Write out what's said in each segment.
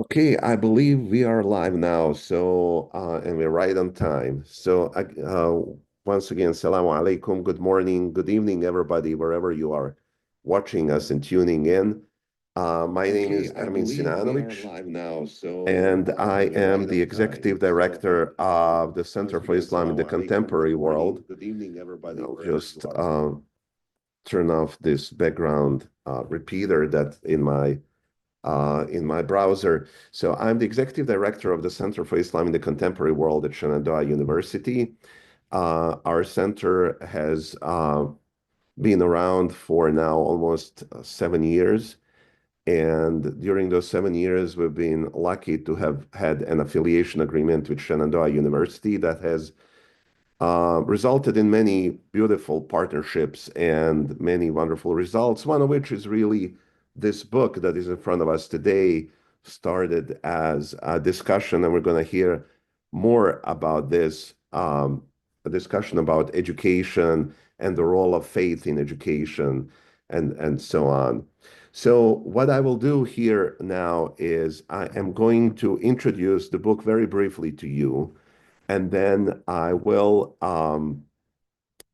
Okay, I believe we are live now, and we're right on time. Once again, Assalamu alaikum, good morning, good evening, everybody, wherever you are watching us and tuning in. My name is Amin Sinanovic, and I am the Executive Director of the Center for Islam in the Contemporary World. I'll just turn off this background repeater that in my browser. So I'm the executive director of the Center for Islam in the Contemporary World at Shenandoah University. Our center has been around for now almost 7 years. And during those 7 years, we've been lucky to have had an affiliation agreement with Shenandoah University that has resulted in many beautiful partnerships and many wonderful results, one of which is really this book that is in front of us today, started as a discussion, and we're going to hear more about this, a discussion about education and the role of faith in education and so on. So what I will do here now is I am going to introduce the book very briefly to you, and then I will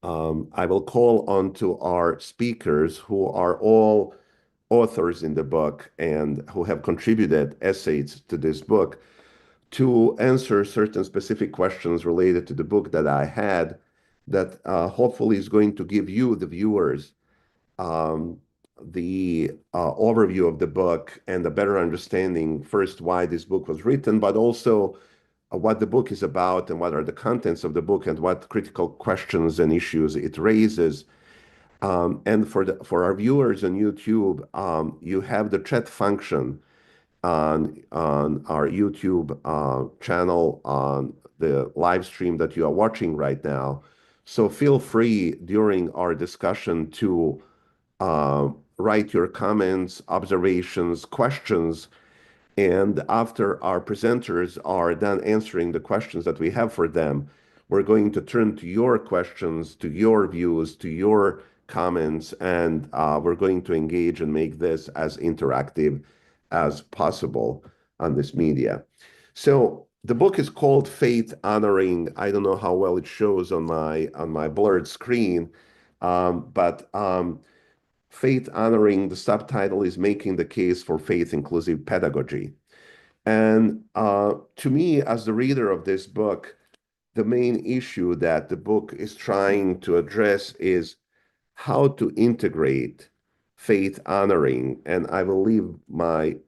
call on to our speakers who are all authors in the book and who have contributed essays to this book to answer certain specific questions related to the book that I had that hopefully is going to give you, the viewers, um, the overview of the book and a better understanding, first, why this book was written, but also what the book is about and what are the contents of the book and what critical questions and issues it raises. And for our viewers on YouTube, you have the chat function on our YouTube channel on the live stream that you are watching right now. So feel free during our discussion to write your comments, observations, questions, and after our presenters are done answering the questions that we have for them, we're going to turn to your questions, to your views, to your comments, and we're going to engage and make this as interactive as possible on this media. So the book is called Faith Honoring. I don't know how well it shows on my blurred screen, but Faith Honoring, the subtitle is Making the Case for Faith Inclusive Pedagogy. And to me, as the reader of this book, the main issue that the book is trying to address is how to integrate faith honoring. And I will leave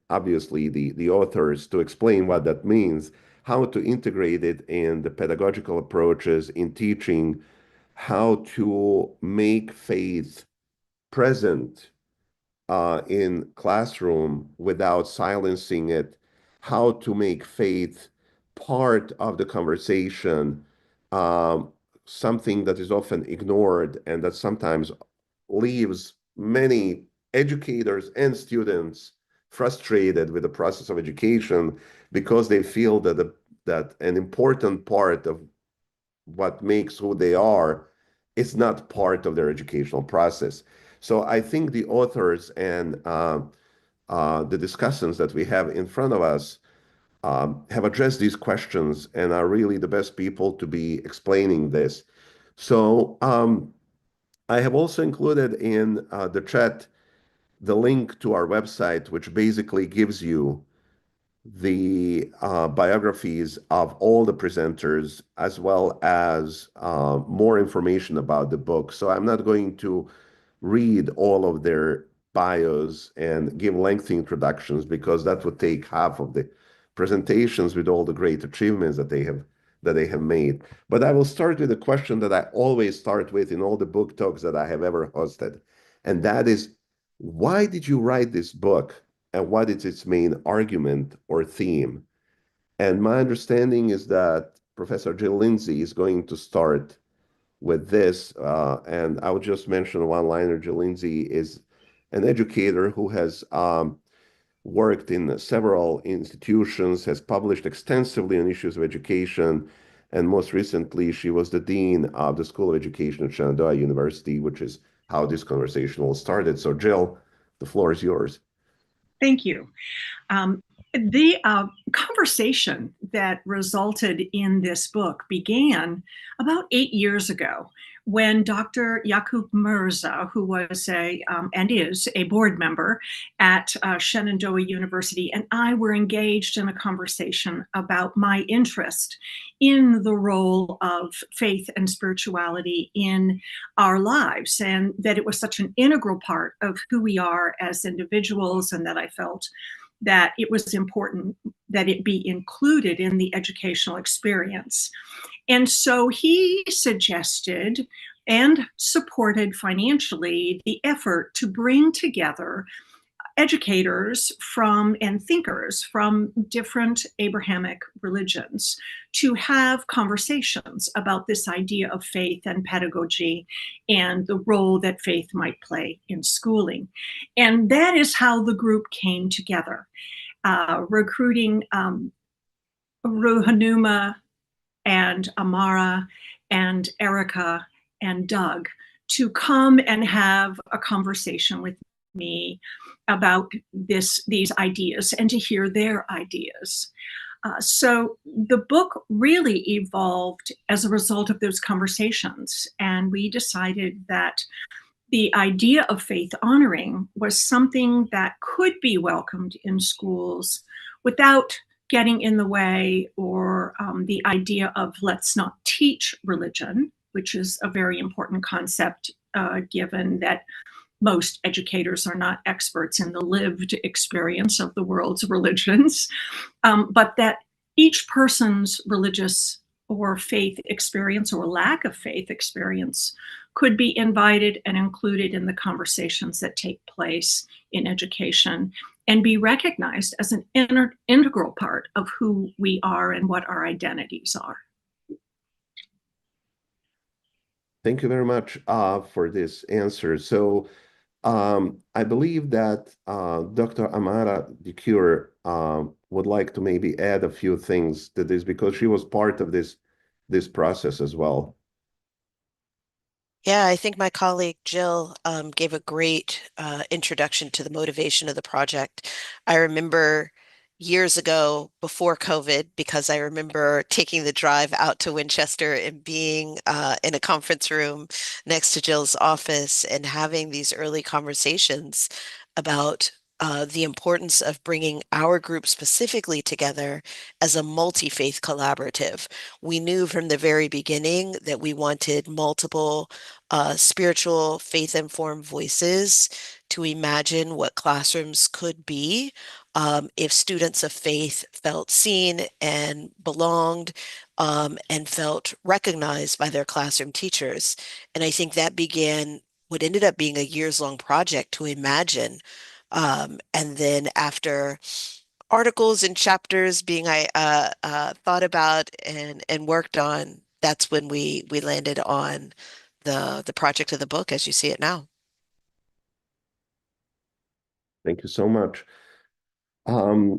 obviously, the authors to explain what that means, how to integrate it in the pedagogical approaches in teaching, how to make faith present in classroom without silencing it, how to make faith part of the conversation, um, something that is often ignored and that sometimes leaves many educators and students frustrated with the process of education because they feel that an important part of what makes who they are is not part of their educational process. So I think the authors and the discussants that we have in front of us have addressed these questions and are really the best people to be explaining this. So I have also included in the chat the link to our website, which basically gives you the biographies of all the presenters, as well as more information about the book. So I'm not going to read all of their bios and give lengthy introductions because that would take half of the presentations with all the great achievements that they have made. But I will start with a question that I always start with in all the book talks that I have ever hosted, and that is, why did you write this book? And what is its main argument or theme? And my understanding is that Professor Jill Lindsey is going to start with this. And I would just mention one liner. Jill Lindsey is an educator who has worked in several institutions, has published extensively on issues of education, and most recently, she was the dean of the School of Education at Shenandoah University, which is how this conversation all started. So, Jill, the floor is yours. Thank you. The conversation that resulted in this book began about 8 years ago when Dr. Yakub Mirza, who was and is a board member at Shenandoah University, and I were engaged in a conversation about my interest in the role of faith and spirituality in our lives, and that it was such an integral part of who we are as individuals, and that I felt that it was important that it be included in the educational experience. And so he suggested and supported financially the effort to bring together educators from and thinkers from different Abrahamic religions to have conversations about this idea of faith and pedagogy and the role that faith might play in schooling. And that is how the group came together, recruiting Rehenuma and Amara and Erica and Doug to come and have a conversation with me about these ideas and to hear their ideas. So the book really evolved as a result of those conversations, and we decided that the idea of faith honoring was something that could be welcomed in schools without getting in the way, or the idea of let's not teach religion, which is a very important concept given that most educators are not experts in the lived experience of the world's religions, but that each person's religious or faith experience or lack of faith experience could be invited and included in the conversations that take place in education and be recognized as an integral part of who we are and what our identities are. Thank you very much for this answer. So I believe that Dr. Amara DeCure would like to maybe add a few things to this because she was part of this process as well. Yeah, I think my colleague Jill gave a great introduction to the motivation of the project. I remember years ago before COVID, because I remember taking the drive out to Winchester and being in a conference room next to Jill's office and having these early conversations about the importance of bringing our group specifically together as a multi-faith collaborative. We knew from the very beginning that we wanted multiple spiritual, faith-informed voices to imagine what classrooms could be if students of faith felt seen and belonged and felt recognized by their classroom teachers. And I think that began what ended up being a years-long project to imagine. And then after articles and chapters being thought about and worked on, that's when we landed on the project of the book as you see it now. Thank you so much. I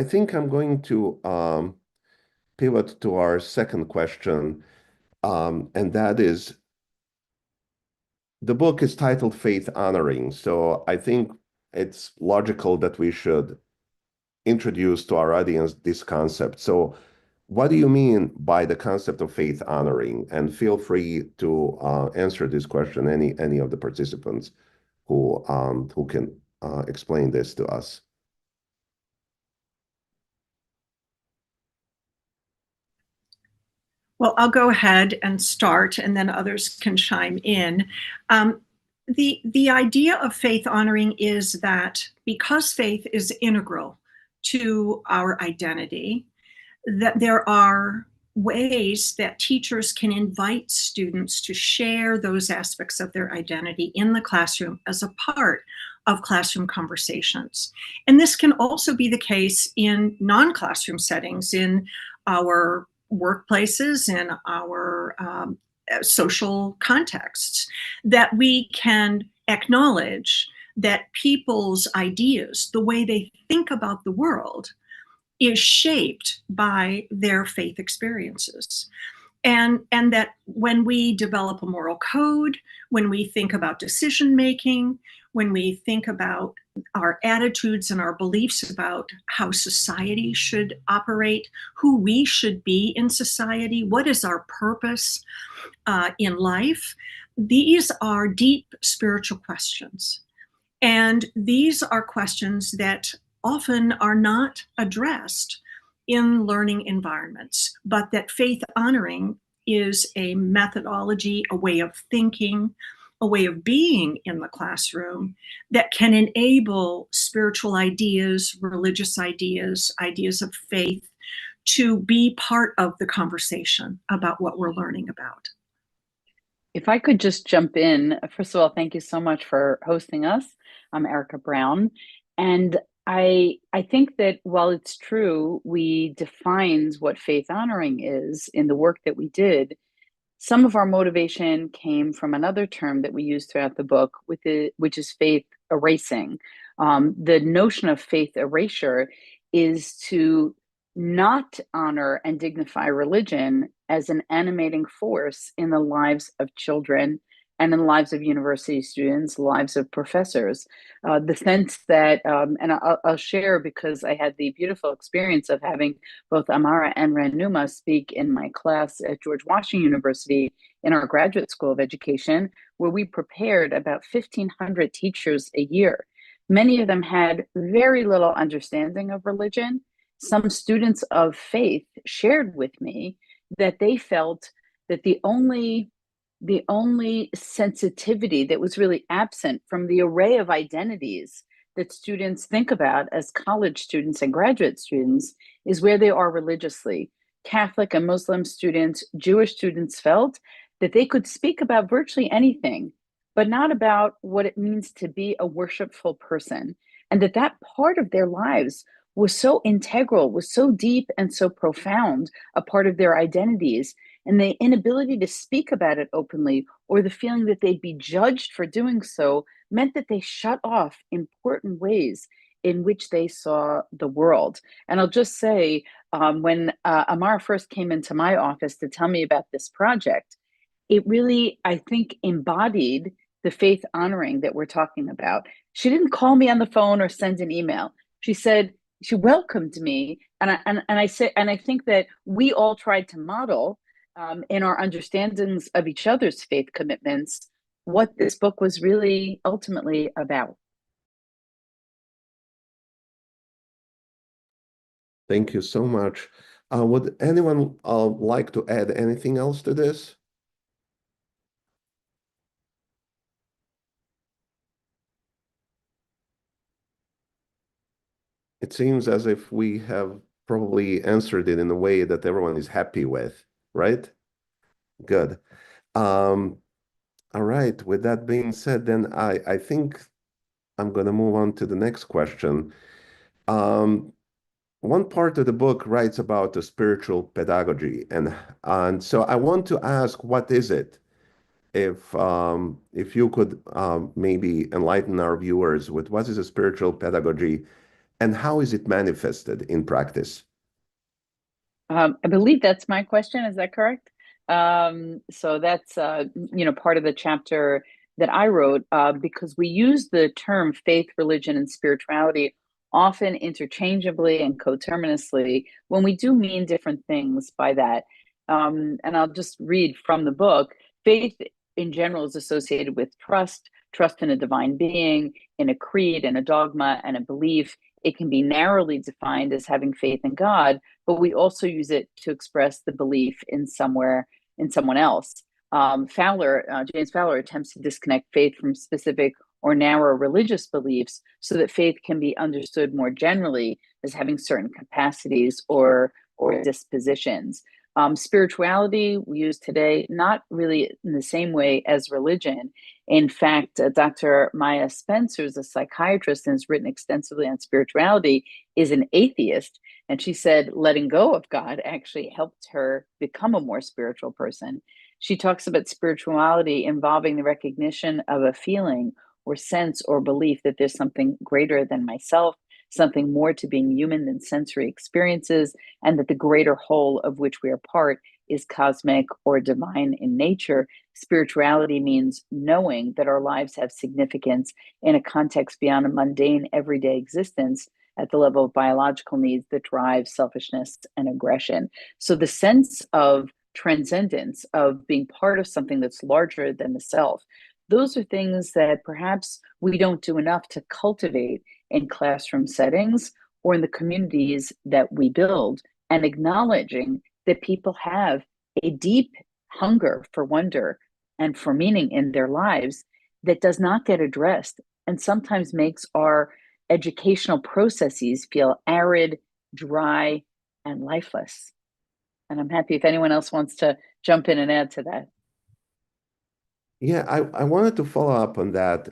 think I'm going to pivot to our second question, and that is, the book is titled Faith Honoring. So I think it's logical that we should introduce to our audience this concept. So what do you mean by the concept of faith honoring? And feel free to answer this question, any of the participants who can explain this to us. Well, I'll go ahead and start, and then others can chime in. The idea of faith honoring is that because faith is integral to our identity, that there are ways that teachers can invite students to share those aspects of their identity in the classroom as a part of classroom conversations. And this can also be the case in non-classroom settings, in our workplaces, in our social contexts, that we can acknowledge that people's ideas, the way they think about the world, is shaped by their faith experiences. And that when we develop a moral code, when we think about decision making, when we think about our attitudes and our beliefs about how society should operate, who we should be in society, what is our purpose in life. These are deep spiritual questions. And these are questions that often are not addressed in learning environments, but that faith honoring is a methodology, a way of thinking, a way of being in the classroom that can enable spiritual ideas, religious ideas, ideas of faith to be part of the conversation about what we're learning about. If I could just jump in, first of all, thank you so much for hosting us. I'm Erica Brown. And I think that while it's true, we defined what faith honoring is in the work that we did, some of our motivation came from another term that we use throughout the book, which is faith erasing. The notion of faith erasure is to not honor and dignify religion as an animating force in the lives of children and in the lives of university students, lives of professors. The sense that, and I'll share because I had the beautiful experience of having both Amara and Rehenuma speak in my class at Georgetown University in our graduate school of education, where we prepared about 1,500 teachers a year. Many of them had very little understanding of religion. Some students of faith shared with me that they felt that the only sensitivity that was really absent from the array of identities that students think about as college students and graduate students is where they are religiously. Catholic and Muslim students, Jewish students felt that they could speak about virtually anything, but not about what it means to be a worshipful person. And that part of their lives was so integral, was so deep and so profound a part of their identities. And the inability to speak about it openly, or the feeling that they'd be judged for doing so, meant that they shut off important ways in which they saw the world. And I'll just say, when Amara first came into my office to tell me about this project, it really, I think, embodied the faith honoring that we're talking about. She didn't call me on the phone or send an email. She welcomed me, and I think that we all tried to model in our understandings of each other's faith commitments what this book was really ultimately about. Thank you so much. Would anyone like to add anything else to this? It seems as if we have probably answered it in a way that everyone is happy with, right? Good. All right. With that being said, then I think I'm going to move on to the next question. One part of the book writes about the spiritual pedagogy, and so I want to ask, what is it? If you could maybe enlighten our viewers with what is a spiritual pedagogy and how is it manifested in practice? I believe that's my question. Is that correct? So that's part of the chapter that I wrote because we use the term faith, religion, and spirituality often interchangeably and coterminously when we do mean different things by that. And I'll just read from the book. Faith in general is associated with trust in a divine being, in a creed, in a dogma, and a belief. It can be narrowly defined as having faith in God, but we also use it to express the belief in someone else. James Fowler attempts to disconnect faith from specific or narrow religious beliefs so that faith can be understood more generally as having certain capacities or dispositions. Spirituality we use today, not really in the same way as religion. In fact, Dr. Maya Spencer is a psychiatrist and has written extensively on spirituality, is an atheist. And she said letting go of God actually helped her become a more spiritual person. She talks about spirituality involving the recognition of a feeling or sense or belief that there's something greater than myself, something more to being human than sensory experiences, and that the greater whole of which we are part is cosmic or divine in nature. spirituality means knowing that our lives have significance in a context beyond a mundane everyday existence at the level of biological needs that drive selfishness and aggression. So the sense of transcendence, of being part of something that's larger than the self, those are things that perhaps we don't do enough to cultivate in classroom settings or in the communities that we build, and acknowledging that people have a deep hunger for wonder and for meaning in their lives that does not get addressed, and sometimes makes our educational processes feel arid, dry, and lifeless. And I'm happy if anyone else wants to jump in and add to that. Yeah, I wanted to follow up on that.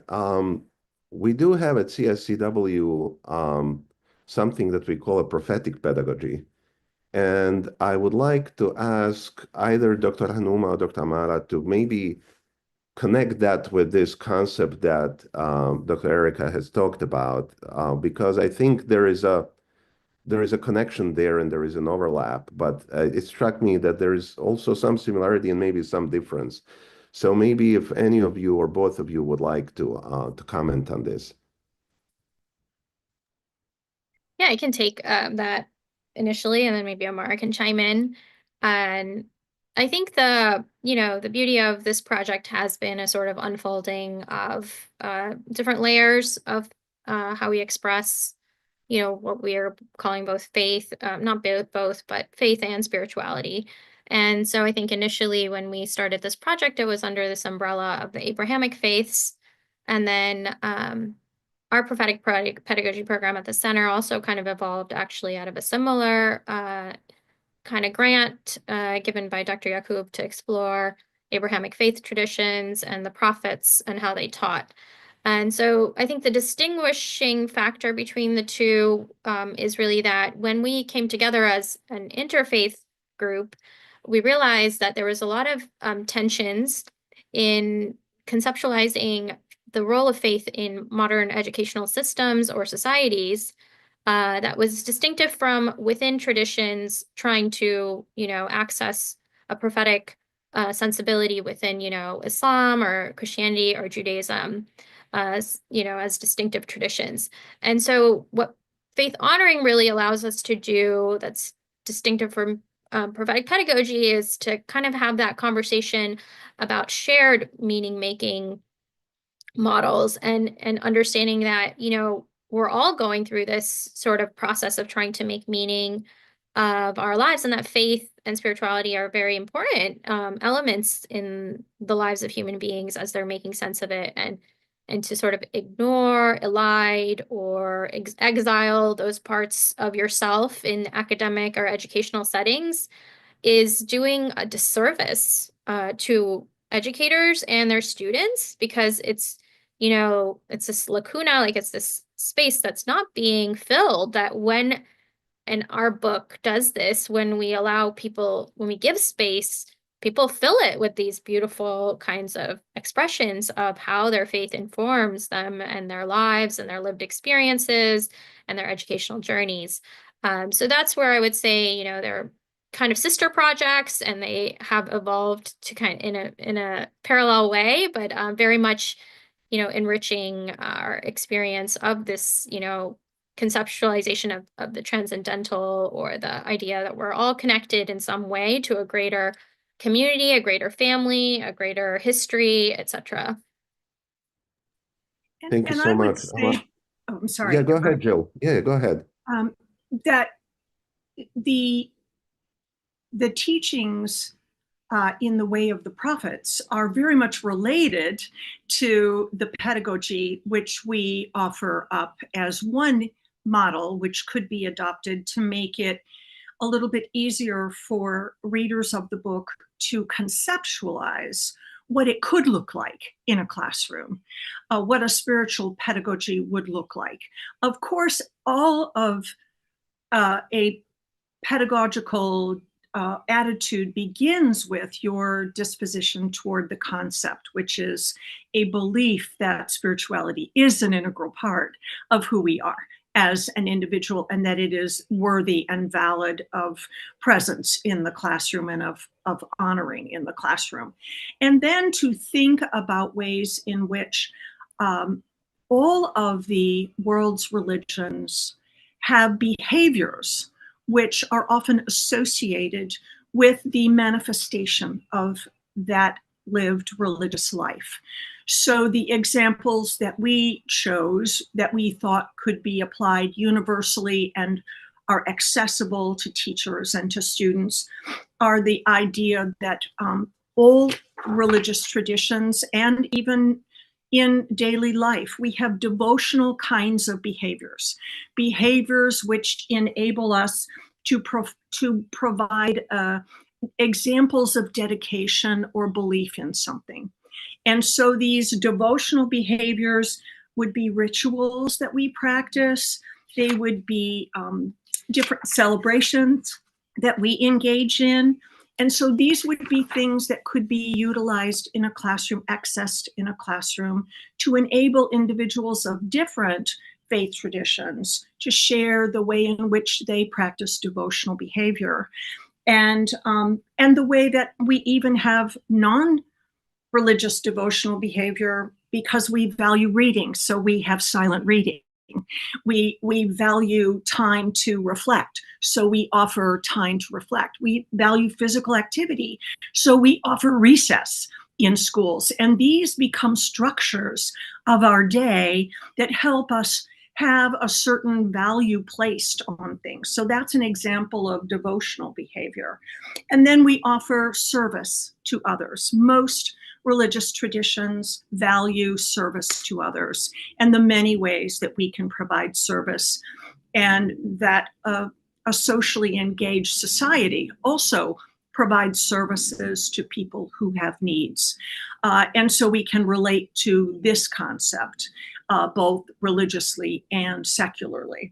We do have at CSCW something that we call a prophetic pedagogy. And I would like to ask either Dr. Rehenuma or Dr. Amara to maybe connect that with this concept that Dr. Erica has talked about, because I think there is a connection there and there is an overlap, but it struck me that there is also some similarity and maybe some difference. So maybe if any of you or both of you would like to comment on this. Yeah, I can take that initially, and then maybe Amara can chime in. And I think the beauty of this project has been a sort of unfolding of different layers of how we express, what we are calling both faith, not both, but faith and spirituality. And so I think initially when we started this project, it was under this umbrella of the Abrahamic faiths. And then our prophetic pedagogy program at the center also kind of evolved actually out of a similar kind of grant given by Dr. Yakub to explore Abrahamic faith traditions and the prophets and how they taught. And so I think the distinguishing factor between the two is really that when we came together as an interfaith group, we realized that there was a lot of tensions in conceptualizing the role of faith in modern educational systems or societies that was distinctive from within traditions trying to, access a prophetic sensibility within, Islam or Christianity or Judaism, as distinctive traditions. And so what faith honoring really allows us to do that's distinctive from prophetic pedagogy is to kind of have that conversation about shared meaning making models and understanding that, we're all going through this sort of process of trying to make meaning of our lives, and that faith and spirituality are very important elements in the lives of human beings as they're making sense of it, and to sort of ignore, elide, or exile those parts of yourself in academic or educational settings is doing a disservice to educators and their students, because it's this lacuna, like it's this space that's not being filled, that when, and our book does this, when we allow people, when we give space, people fill it with these beautiful kinds of expressions of how their faith informs them and their lives and their lived experiences and their educational journeys. So that's where I would say, they're kind of sister projects, and they have evolved to kind of in a parallel way, but very much enriching our experience of this, conceptualization of the transcendental, or the idea that we're all connected in some way to a greater community, a greater family, a greater history, etc. Thank you so I would much. say, oh, I'm sorry. Yeah, go ahead, Jill. Yeah, go ahead. That the teachings in the way of the prophets are very much related to the pedagogy which we offer up as one model, which could be adopted to make it a little bit easier for readers of the book to conceptualize what it could look like in a classroom, what a spiritual pedagogy would look like. Of course, all of a pedagogical attitude begins with your disposition toward the concept, which is a belief that spirituality is an integral part of who we are. as an individual, and that it is worthy and valid of presence in the classroom and of honoring in the classroom. And then to think about ways in which all of the world's religions have behaviors which are often associated with the manifestation of that lived religious life. So the examples that we chose that we thought could be applied universally and are accessible to teachers and to students are the idea that all religious traditions and even in daily life, we have devotional kinds of behaviors which enable us to provide examples of dedication or belief in something. And so these devotional behaviors would be rituals that we practice. They would be different celebrations that we engage in. And so these would be things that could be utilized in a classroom, accessed in a classroom, to enable individuals of different faith traditions to share the way in which they practice devotional behavior. And the way that we even have non-religious devotional behavior because we value reading. So we have silent reading. We value time to reflect, so we offer time to reflect. We value physical activity, so we offer recess in schools. And these become structures of our day that help us have a certain value placed on things. So that's an example of devotional behavior. And then we offer service to others. Most religious traditions value service to others and the many ways that we can provide service, and that a socially engaged society also provides services to people who have needs. And so we can relate to this concept both religiously and secularly.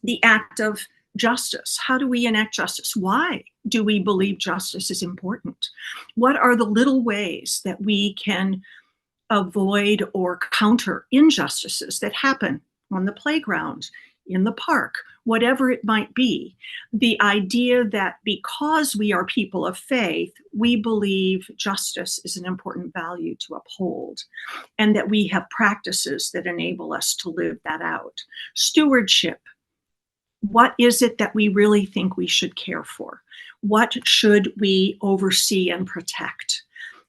The act of justice. How do we enact justice? Why do we believe justice is important? What are the little ways that we can avoid or counter injustices that happen on the playground, in the park, whatever it might be? The idea that because we are people of faith, we believe justice is an important value to uphold, and that we have practices that enable us to live that out. Stewardship. What is it that we really think we should care for? What should we oversee and protect?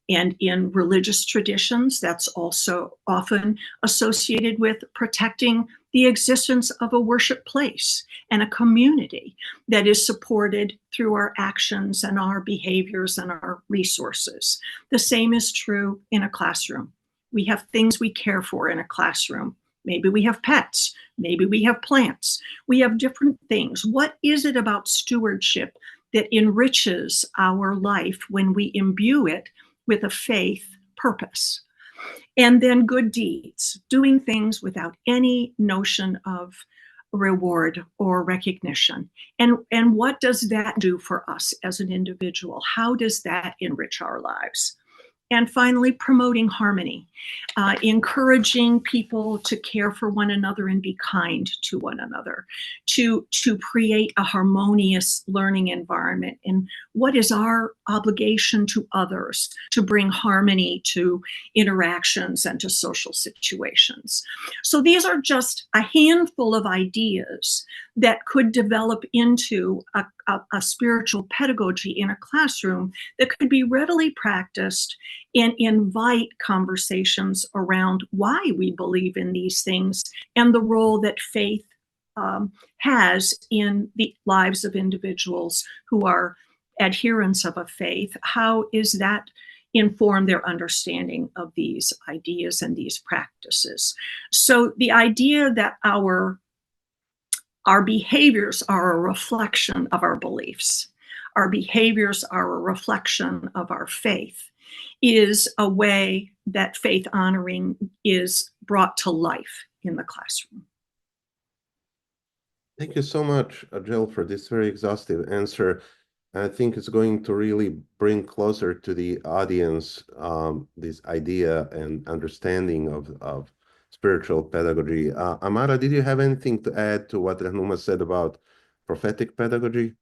And in religious traditions, that's also often associated with protecting the existence of a worship place and a community that is supported through our actions and our behaviors and our resources. The same is true in a classroom. We have things we care for in a classroom. Maybe we have pets, maybe we have plants. We have different things. What is it about stewardship that enriches our life when we imbue it with a faith purpose? And then good deeds, doing things without any notion of reward or recognition. And what does that do for us as an individual? How does that enrich our lives? And finally, promoting harmony, encouraging people to care for one another and be kind to one another, to create a harmonious learning environment. And what is our obligation to others to bring harmony to interactions and to social situations? So these are just a handful of ideas that could develop into a spiritual pedagogy in a classroom that could be readily practiced and invite conversations around why we believe in these things and the role that faith has in the lives of individuals who are adherents of a faith. How is that inform their understanding of these ideas and these practices? So the idea that our behaviors are a reflection of our beliefs, our behaviors are a reflection of our faith, is a way that faith honoring is brought to life in the classroom. Thank you so much, Jill, for this very exhaustive answer. I think it's going to really bring closer to the audience this idea and understanding of spiritual pedagogy. Amara, did you have anything to add to what Rehenuma said about prophetic pedagogy?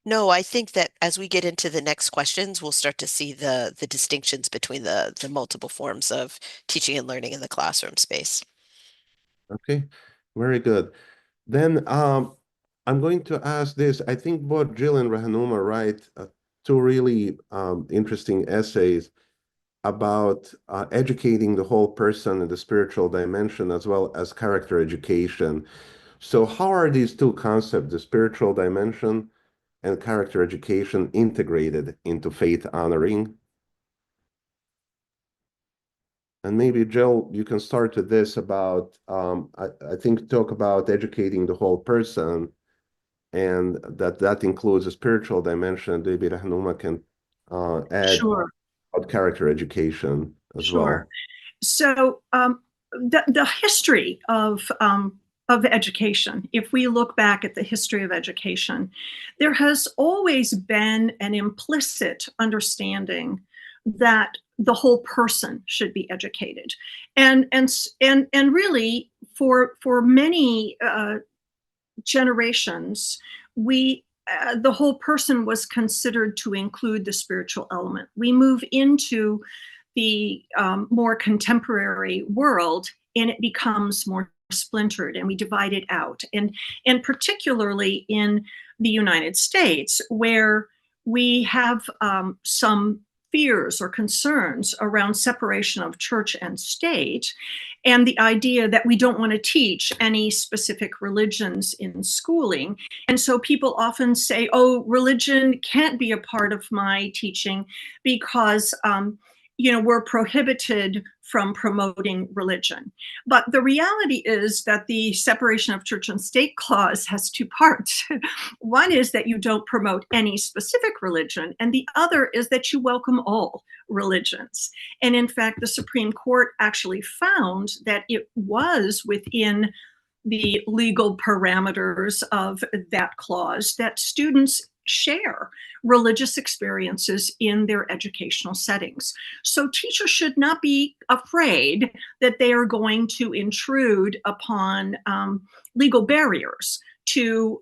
No, I think that as we get into the next questions, we'll start to see the distinctions between the multiple forms of teaching and learning in the classroom space. Okay, very good. Then I'm going to ask this. I think both Jill and Rehenuma write two really interesting essays about educating the whole person in the spiritual dimension as well as character education. So how are these two concepts, the spiritual dimension and character education, integrated into faith honoring? And maybe, Jill, you can start with this about, I think, talk about educating the whole person, and that includes a spiritual dimension. Maybe Rehenuma can add Sure, about character education as sure. well. So the history of education, if we look back at the history of education, there has always been an implicit understanding that the whole person should be educated, and really for many generations, the whole person was considered to include the spiritual element. We move into the more contemporary world, and it becomes more splintered, and we divide it out. And particularly in the United States, where we have some fears or concerns around separation of church and state, and the idea that we don't want to teach any specific religions in schooling. And so people often say, oh, religion can't be a part of my teaching because we're prohibited from promoting religion. But the reality is that the separation of church and state clause has two parts. One is that you don't promote any specific religion, and the other is that you welcome all religions. And in fact, the Supreme Court actually found that it was within the legal parameters of that clause that students share religious experiences in their educational settings. So teachers should not be afraid that they are going to intrude upon legal barriers to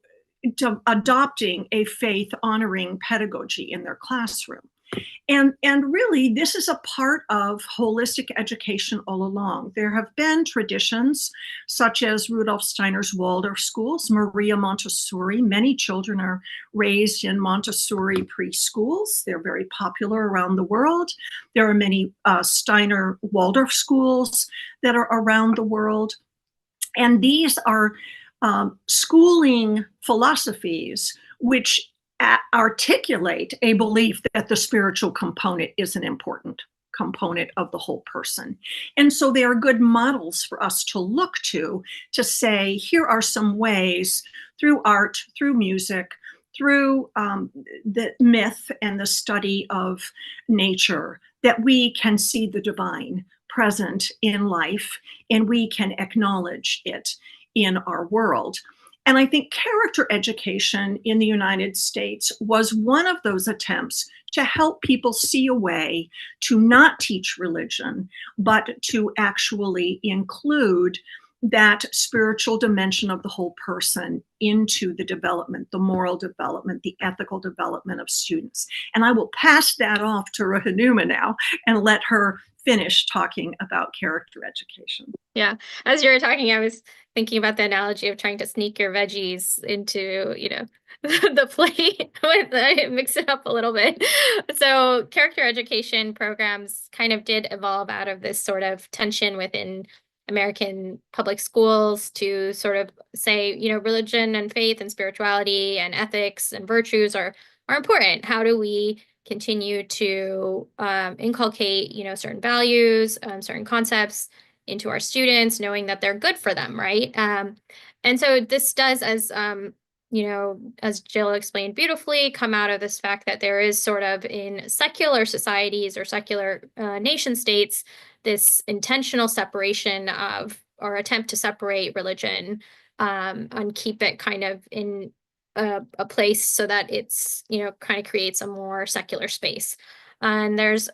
adopting a faith honoring pedagogy in their classroom. And really, this is a part of holistic education all along. There have been traditions such as Rudolf Steiner's Waldorf schools, Maria Montessori. Many children are raised in Montessori preschools. They're very popular around the world. There are many Steiner Waldorf schools that are around the world. And these are schooling philosophies which articulate a belief that the spiritual component is an important component of the whole person. And so they are good models for us to look to say, here are some ways through art, through music, through the myth and the study of nature, that we can see the divine present in life, and we can acknowledge it in our world. And I think character education in the United States was one of those attempts to help people see a way to not teach religion, but to actually include that spiritual dimension of the whole person into the development, the moral development, the ethical development of students. And I will pass that off to Rehenuma now and let her finish talking about character education. Yeah, as you were talking, I was thinking about the analogy of trying to sneak your veggies into, the plate. Mix it up a little bit. So character education programs kind of did evolve out of this sort of tension within American public schools to sort of say, religion and faith and spirituality and ethics and virtues are important. How do we continue to inculcate, certain values, certain concepts into our students, knowing that they're good for them, right? And so this does, as as Jill explained beautifully, come out of this fact that there is sort of in secular societies or secular nation states, this intentional separation of, or attempt to separate religion and keep it kind of in a place so that it's, kind of creates a more secular space. And there's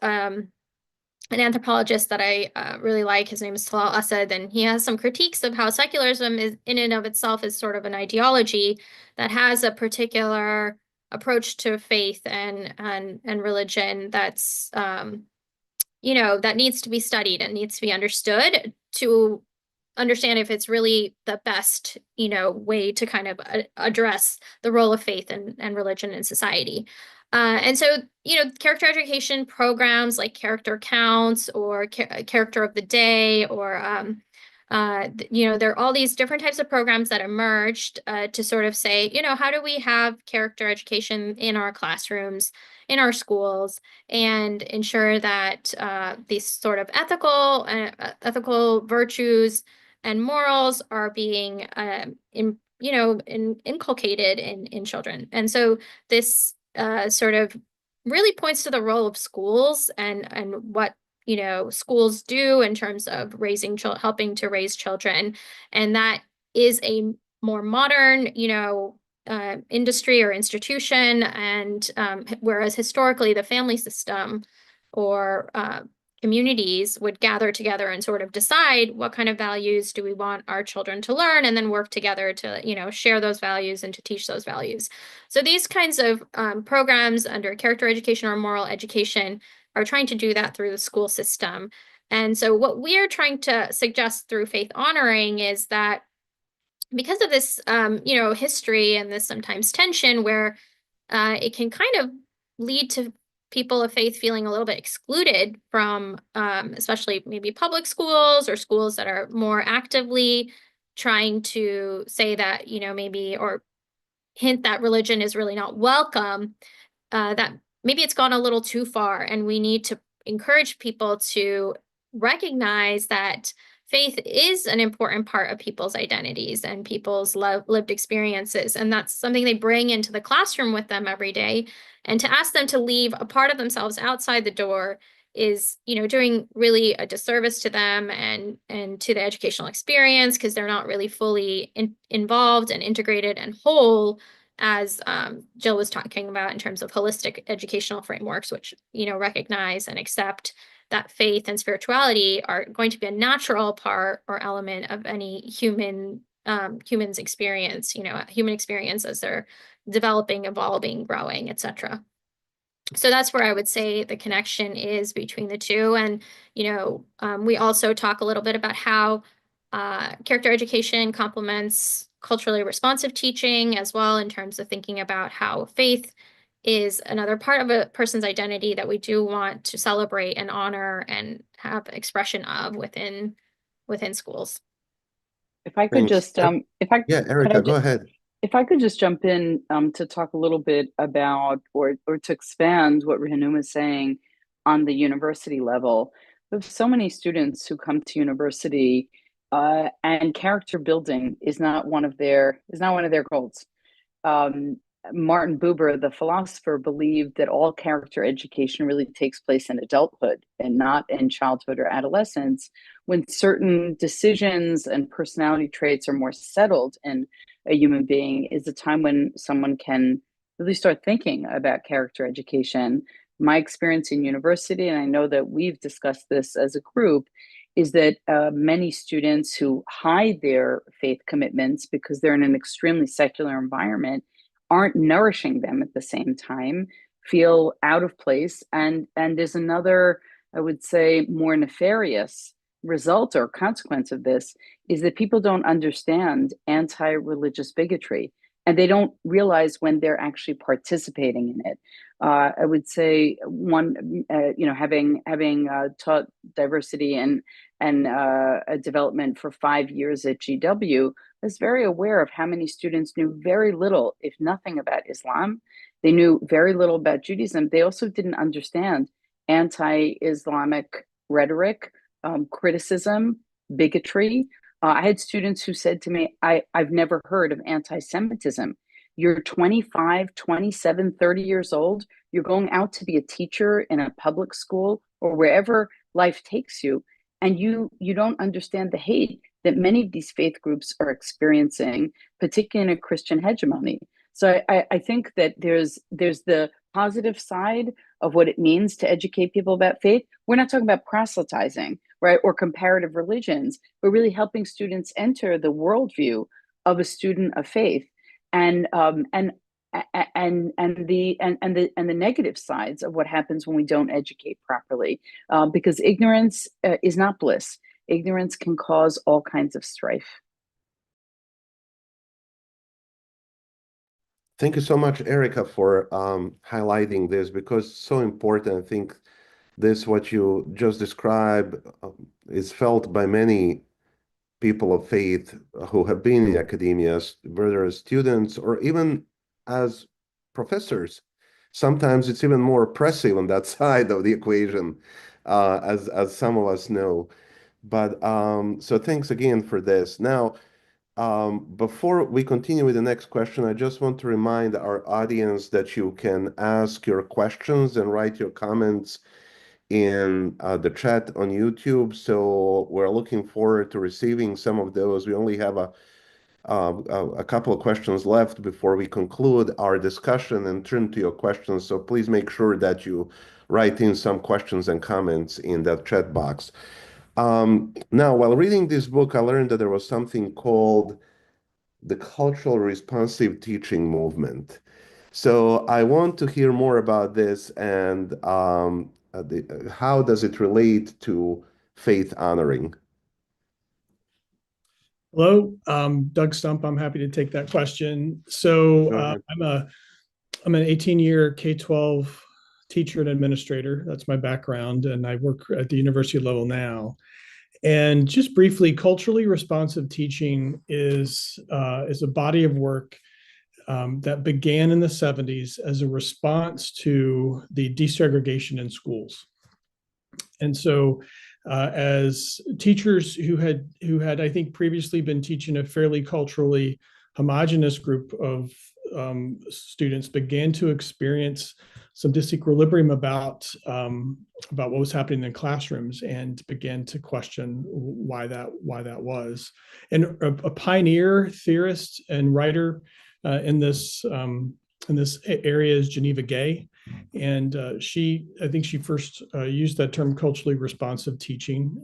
an anthropologist that I really like. His name is Talal Asad, and he has some critiques of how secularism is, in and of itself, is sort of an ideology that has a particular approach to faith and religion that's that needs to be studied and needs to be understood to understand if it's really the best, way to kind of address the role of faith and religion in society. And so, character education programs like character counts or character of the day, or, there are all these different types of programs that emerged to sort of say, how do we have character education in our classrooms, in our schools, and ensure that these sort of ethical virtues and morals are being inculcated in children. And so this sort of really points to the role of schools and what schools do in terms of helping to raise children, and that is a more modern industry or institution, and whereas historically the family system or communities would gather together and sort of decide what kind of values do we want our children to learn, and then work together to share those values and to teach those values. So these kinds of programs under character education or moral education are trying to do that through the school system. And so what we are trying to suggest through faith honoring is that because of this history and this sometimes tension where it can kind of lead to people of faith feeling a little bit excluded from especially maybe public schools or schools that are more actively trying to say that, maybe, or hint that religion is really not welcome, that maybe it's gone a little too far. And we need to encourage people to recognize that faith is an important part of people's identities and people's lived experiences. And that's something they bring into the classroom with them every day. And to ask them to leave a part of themselves outside the door is, doing really a disservice to them and to the educational experience, because they're not really fully involved and integrated and whole, as Jill was talking about, in terms of holistic educational frameworks, which, recognize and accept that faith and spirituality are going to be a natural part or element of any human's experience, human experience as they're developing, evolving, growing, etc. So that's where I would say the connection is between the two. And, we also talk a little bit about how character education complements culturally responsive teaching as well, in terms of thinking about how faith is another part of a person's identity that we do want to celebrate and honor and have expression of within schools. If I could just, Yeah, Erica, go ahead. If I could just jump in to talk a little bit about, or to expand what Rehenuma is saying on the university level. We have so many students who come to university, and character building is not one of their goals. Martin Buber, the philosopher, believed that all character education really takes place in adulthood and not in childhood or adolescence, when certain decisions and personality traits are more settled in a human being, is a time when someone can really start thinking about character education. My experience in university, and I know that we've discussed this as a group, is that many students who hide their faith commitments because they're in an extremely secular environment aren't nourishing them at the same time, feel out of place. And there's another, I would say, more nefarious result or consequence of this, is that people don't understand anti-religious bigotry, and they don't realize when they're actually participating in it. I would say having taught diversity and development for 5 years at GW, I was very aware of how many students knew very little, if nothing, about Islam. They knew very little about Judaism. They also didn't understand anti-Islamic rhetoric, criticism, bigotry. I had students who said to me, I've never heard of anti-Semitism. You're 25, 27, 30 years old. You're going out to be a teacher in a public school or wherever life takes you, and you don't understand the hate that many of these faith groups are experiencing, particularly in a Christian hegemony. So I think that there's the positive side of what it means to educate people about faith. We're not talking about proselytizing, right, or comparative religions, but really helping students enter the worldview of a student of faith, and the negative sides of what happens when we don't educate properly, because ignorance is not bliss. Ignorance can cause all kinds of strife. Thank you so much, Erica, for highlighting this, because it's so important. I think this, what you just described, is felt by many people of faith who have been in academia, whether as students or even as professors. Sometimes it's even more oppressive on that side of the equation, as some of us know. But so thanks again for this. Now, before we continue with the next question, I just want to remind our audience that you can ask your questions and write your comments in the chat on YouTube. So we're looking forward to receiving some of those. We only have a couple of questions left before we conclude our discussion and turn to your questions. So please make sure that you write in some questions and comments in that chat box. Now, while reading this book, I learned that there was something called the cultural responsive teaching movement. So I want to hear more about this, and how does it relate to faith honoring? Hello, Doug Stump. I'm happy to take that question. So I'm an 18-year K-12 teacher and administrator. That's my background, and I work at the university level now. And just briefly, culturally responsive teaching is a body of work that began in the 70s as a response to the desegregation in schools. And so as teachers who had, I think, previously been teaching a fairly culturally homogenous group of students began to experience some disequilibrium about what was happening in classrooms, and began to question why that was. And a pioneer theorist and writer in this area is Geneva Gay, and I think she first used that term culturally responsive teaching.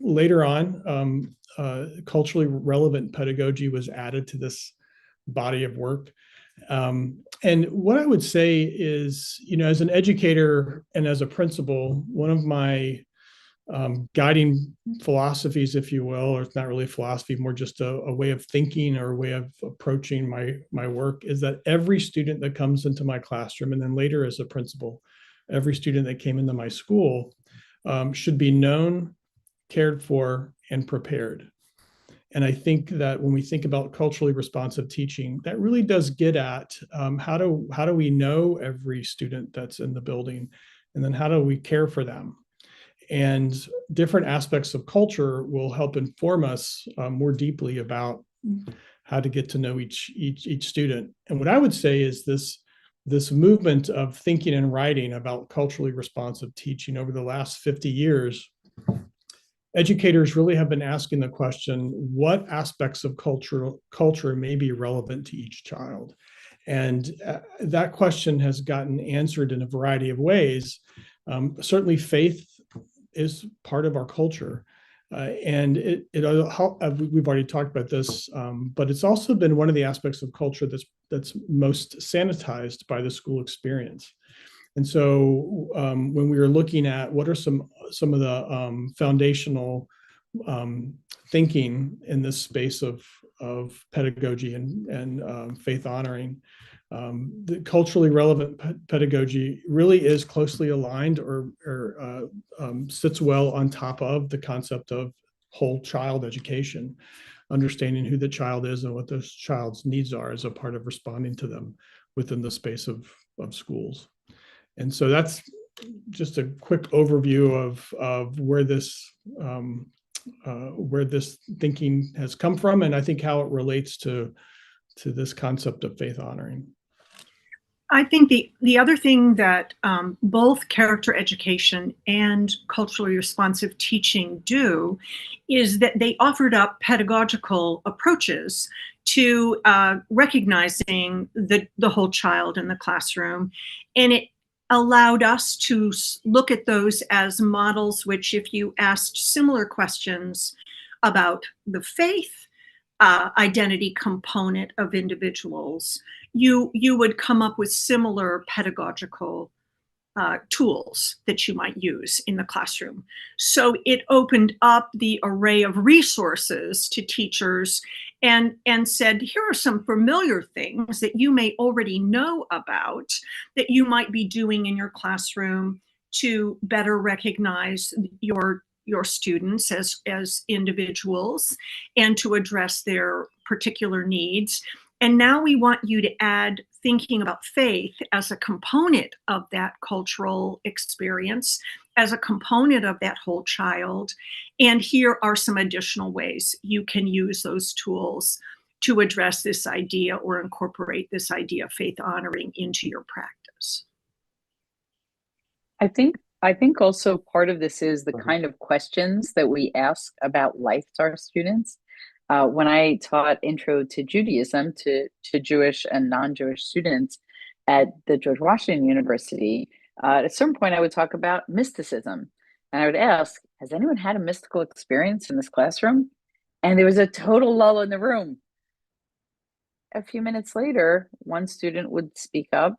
Later on, culturally relevant pedagogy was added to this body of work. And what I would say is, as an educator and as a principal, one of my guiding philosophies, if you will, or it's not really a philosophy, more just a way of thinking or a way of approaching my work, is that every student that comes into my classroom, and then later as a principal, every student that came into my school should be known, cared for, and prepared. And I think that when we think about culturally responsive teaching, that really does get at how do we know every student that's in the building, and then how do we care for them? And different aspects of culture will help inform us more deeply about how to get to know each student. And what I would say is this movement of thinking and writing about culturally responsive teaching over the last 50 years, educators really have been asking the question, what aspects of culture may be relevant to each child? And that question has gotten answered in a variety of ways. Certainly faith is part of our culture. And we've already talked about this, but it's also been one of the aspects of culture that's most sanitized by the school experience. And so when we were looking at what are some of the foundational thinking in this space of pedagogy and faith honoring, the culturally relevant pedagogy really is closely aligned or sits well on top of the concept of whole child education, understanding who the child is and what the child's needs are as a part of responding to them within the space of schools. And so that's just a quick overview of where this thinking has come from, and I think how it relates to this concept of faith honoring. I think the other thing that both character education and culturally responsive teaching do is that they offered up pedagogical approaches to recognizing the whole child in the classroom. And it allowed us to look at those as models, which if you asked similar questions about the faith identity component of individuals, you would come up with similar pedagogical tools that you might use in the classroom. So it opened up the array of resources to teachers and said, here are some familiar things that you may already know about that you might be doing in your classroom to better recognize your students as individuals and to address their particular needs. And now we want you to add thinking about faith as a component of that cultural experience, as a component of that whole child. And here are some additional ways you can use those tools to address this idea or incorporate this idea of faith honoring into your practice. I think also part of this is the kind of questions that we ask about life to our students. When I taught Intro to Judaism to Jewish and non-Jewish students at the George Washington University, at a certain point I would talk about mysticism. And I would ask, has anyone had a mystical experience in this classroom? And there was a total lull in the room. A few minutes later, one student would speak up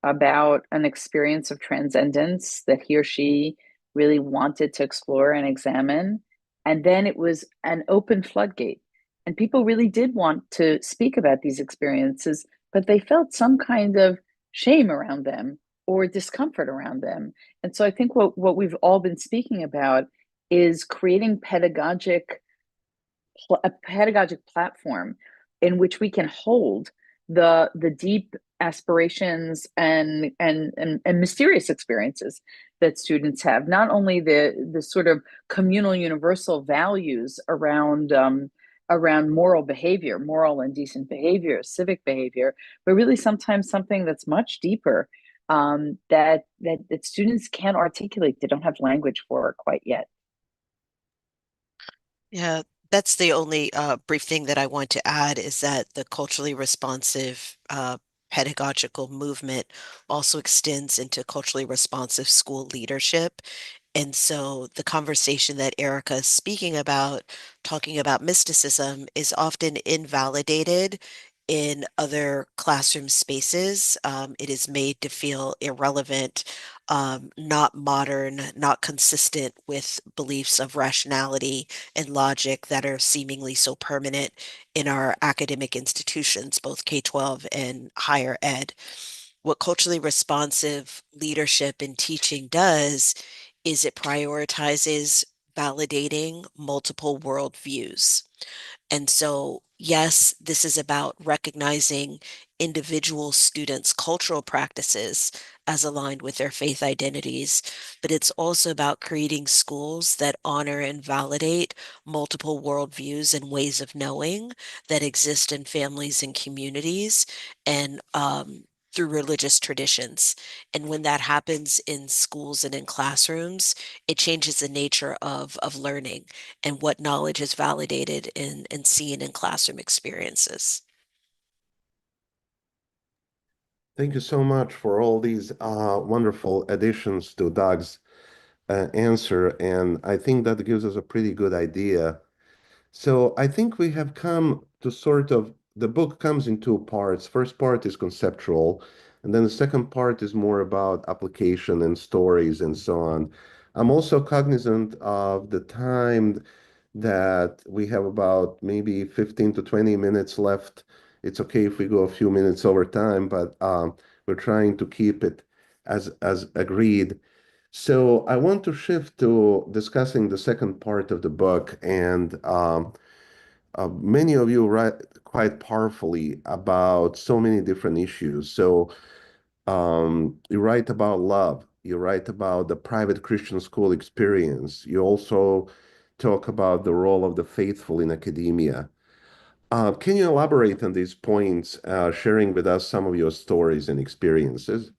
about an experience of transcendence that he or she really wanted to explore and examine. And then it was an open floodgate. And people really did want to speak about these experiences, but they felt some kind of shame around them or discomfort around them. And so I think what we've all been speaking about is creating a pedagogic platform in which we can hold the deep aspirations and mysterious experiences that students have, not only the sort of communal universal values around moral behavior, moral and decent behavior, civic behavior, but really sometimes something that's much deeper that students can't articulate. They don't have language for quite yet. Yeah, that's the only brief thing that I want to add is that the culturally responsive pedagogical movement also extends into culturally responsive school leadership. And so the conversation that Erica is speaking about, talking about mysticism, is often invalidated in other classroom spaces. It is made to feel irrelevant, not modern, not consistent with beliefs of rationality and logic that are seemingly so permanent in our academic institutions, both K-12 and higher ed. What culturally responsive leadership and teaching does is it prioritizes validating multiple worldviews. And so, yes, this is about recognizing individual students' cultural practices as aligned with their faith identities, but it's also about creating schools that honor and validate multiple worldviews and ways of knowing that exist in families and communities and through religious traditions. And when that happens in schools and in classrooms, it changes the nature of learning and what knowledge is validated and seen in classroom experiences. Thank you so much for all these wonderful additions to Doug's answer. And I think that gives us a pretty good idea. So I think we have come to the book comes in two parts. First part is conceptual, and then the second part is more about application and stories and so on. I'm also cognizant of the time that we have about maybe 15 to 20 minutes left. It's okay if we go a few minutes over time, but we're trying to keep it as agreed. So I want to shift to discussing the second part of the book, and many of you write quite powerfully about so many different issues. So you write about love. You write about the private Christian school experience. You also talk about the role of the faithful in academia. Can you elaborate on these points, sharing with us some of your stories and experiences?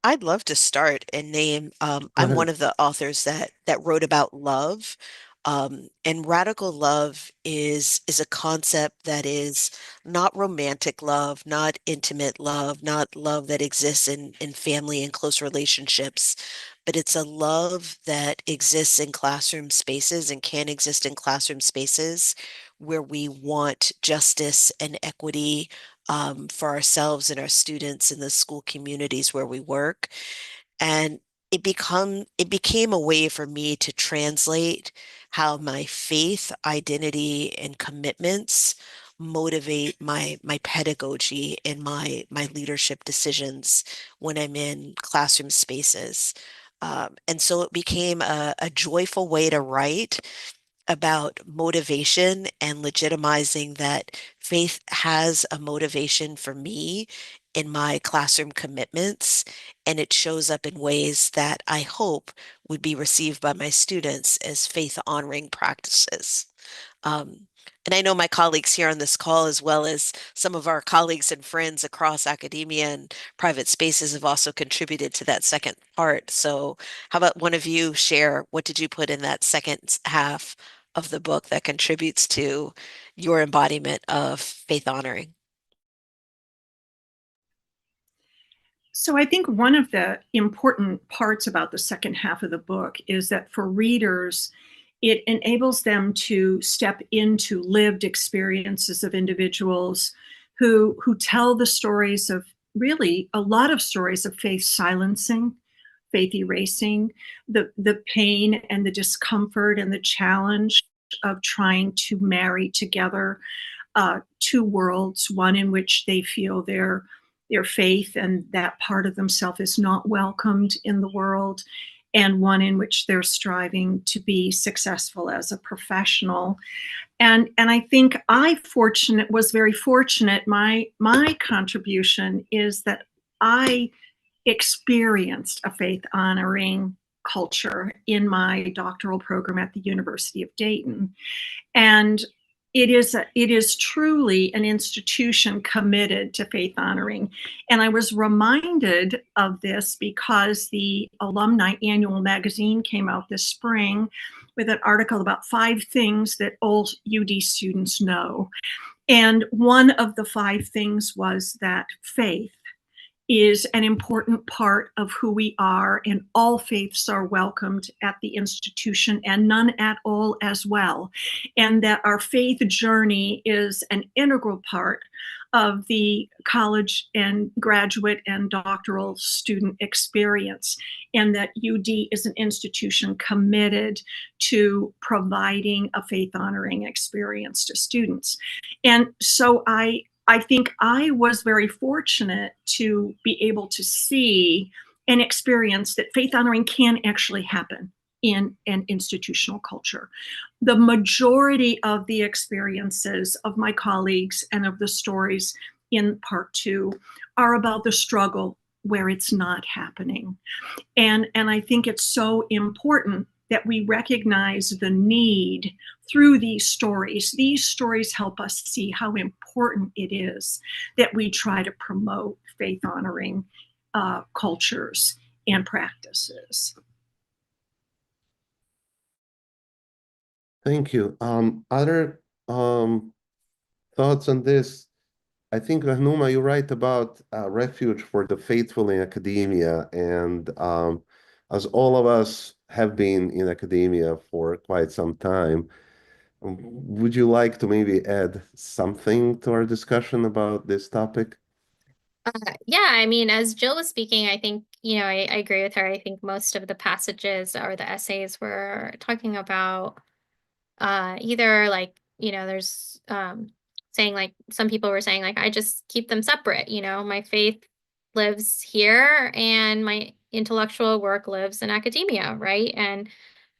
I'd love to start and name, Go I'm one ahead. of the authors that wrote about love. And radical love is a concept that is not romantic love, not intimate love, not love that exists in family and close relationships, but it's a love that exists in classroom spaces and can exist in classroom spaces where we want justice and equity for ourselves and our students in the school communities where we work. And it became a way for me to translate how my faith, identity, and commitments motivate my pedagogy and my leadership decisions when I'm in classroom spaces. And so it became a joyful way to write about motivation and legitimizing that faith has a motivation for me in my classroom commitments, and it shows up in ways that I hope would be received by my students as faith honoring practices. Um, and I know my colleagues here on this call, as well as some of our colleagues and friends across academia and private spaces, have also contributed to that second part. So, how about one of you share what did you put in that second half of the book that contributes to your embodiment of faith honoring? So I think one of the important parts about the second half of the book is that for readers, it enables them to step into lived experiences of individuals who tell the stories of, really a lot of stories of faith silencing, faith erasing, the pain and the discomfort and the challenge of trying to marry together two worlds, one in which they feel their faith and that part of themselves is not welcomed in the world, and one in which they're striving to be successful as a professional. And I think was very fortunate. My contribution is that I experienced a faith honoring culture in my doctoral program at the University of Dayton. And it is truly an institution committed to faith honoring. And I was reminded of this because the alumni annual magazine came out this spring with an article about 5 things that all UD students know. And one of the 5 things was that faith is an important part of who we are, and all faiths are welcomed at the institution and none at all as well. And that our faith journey is an integral part of the college and graduate and doctoral student experience, and that UD is an institution committed to providing a faith honoring experience to students. And so I think I was very fortunate to be able to see and experience that faith honoring can actually happen in an institutional culture. The majority of the experiences of my colleagues and of the stories in part 2 are about the struggle where it's not happening. And I think it's so important that we recognize the need through these stories. These stories help us see how important it is that we try to promote faith honoring cultures and practices. Thank you. Other thoughts on this? I think, Rehenuma, you write about refuge for the faithful in academia, and as all of us have been in academia for quite some time, would you like to maybe add something to our discussion about this topic? Yeah, I mean, as Jill was speaking, I think, I agree with her. I think most of the passages or the essays were talking about either like, there's saying like some people were saying like, I just keep them separate, my faith lives here and my intellectual work lives in academia, right? And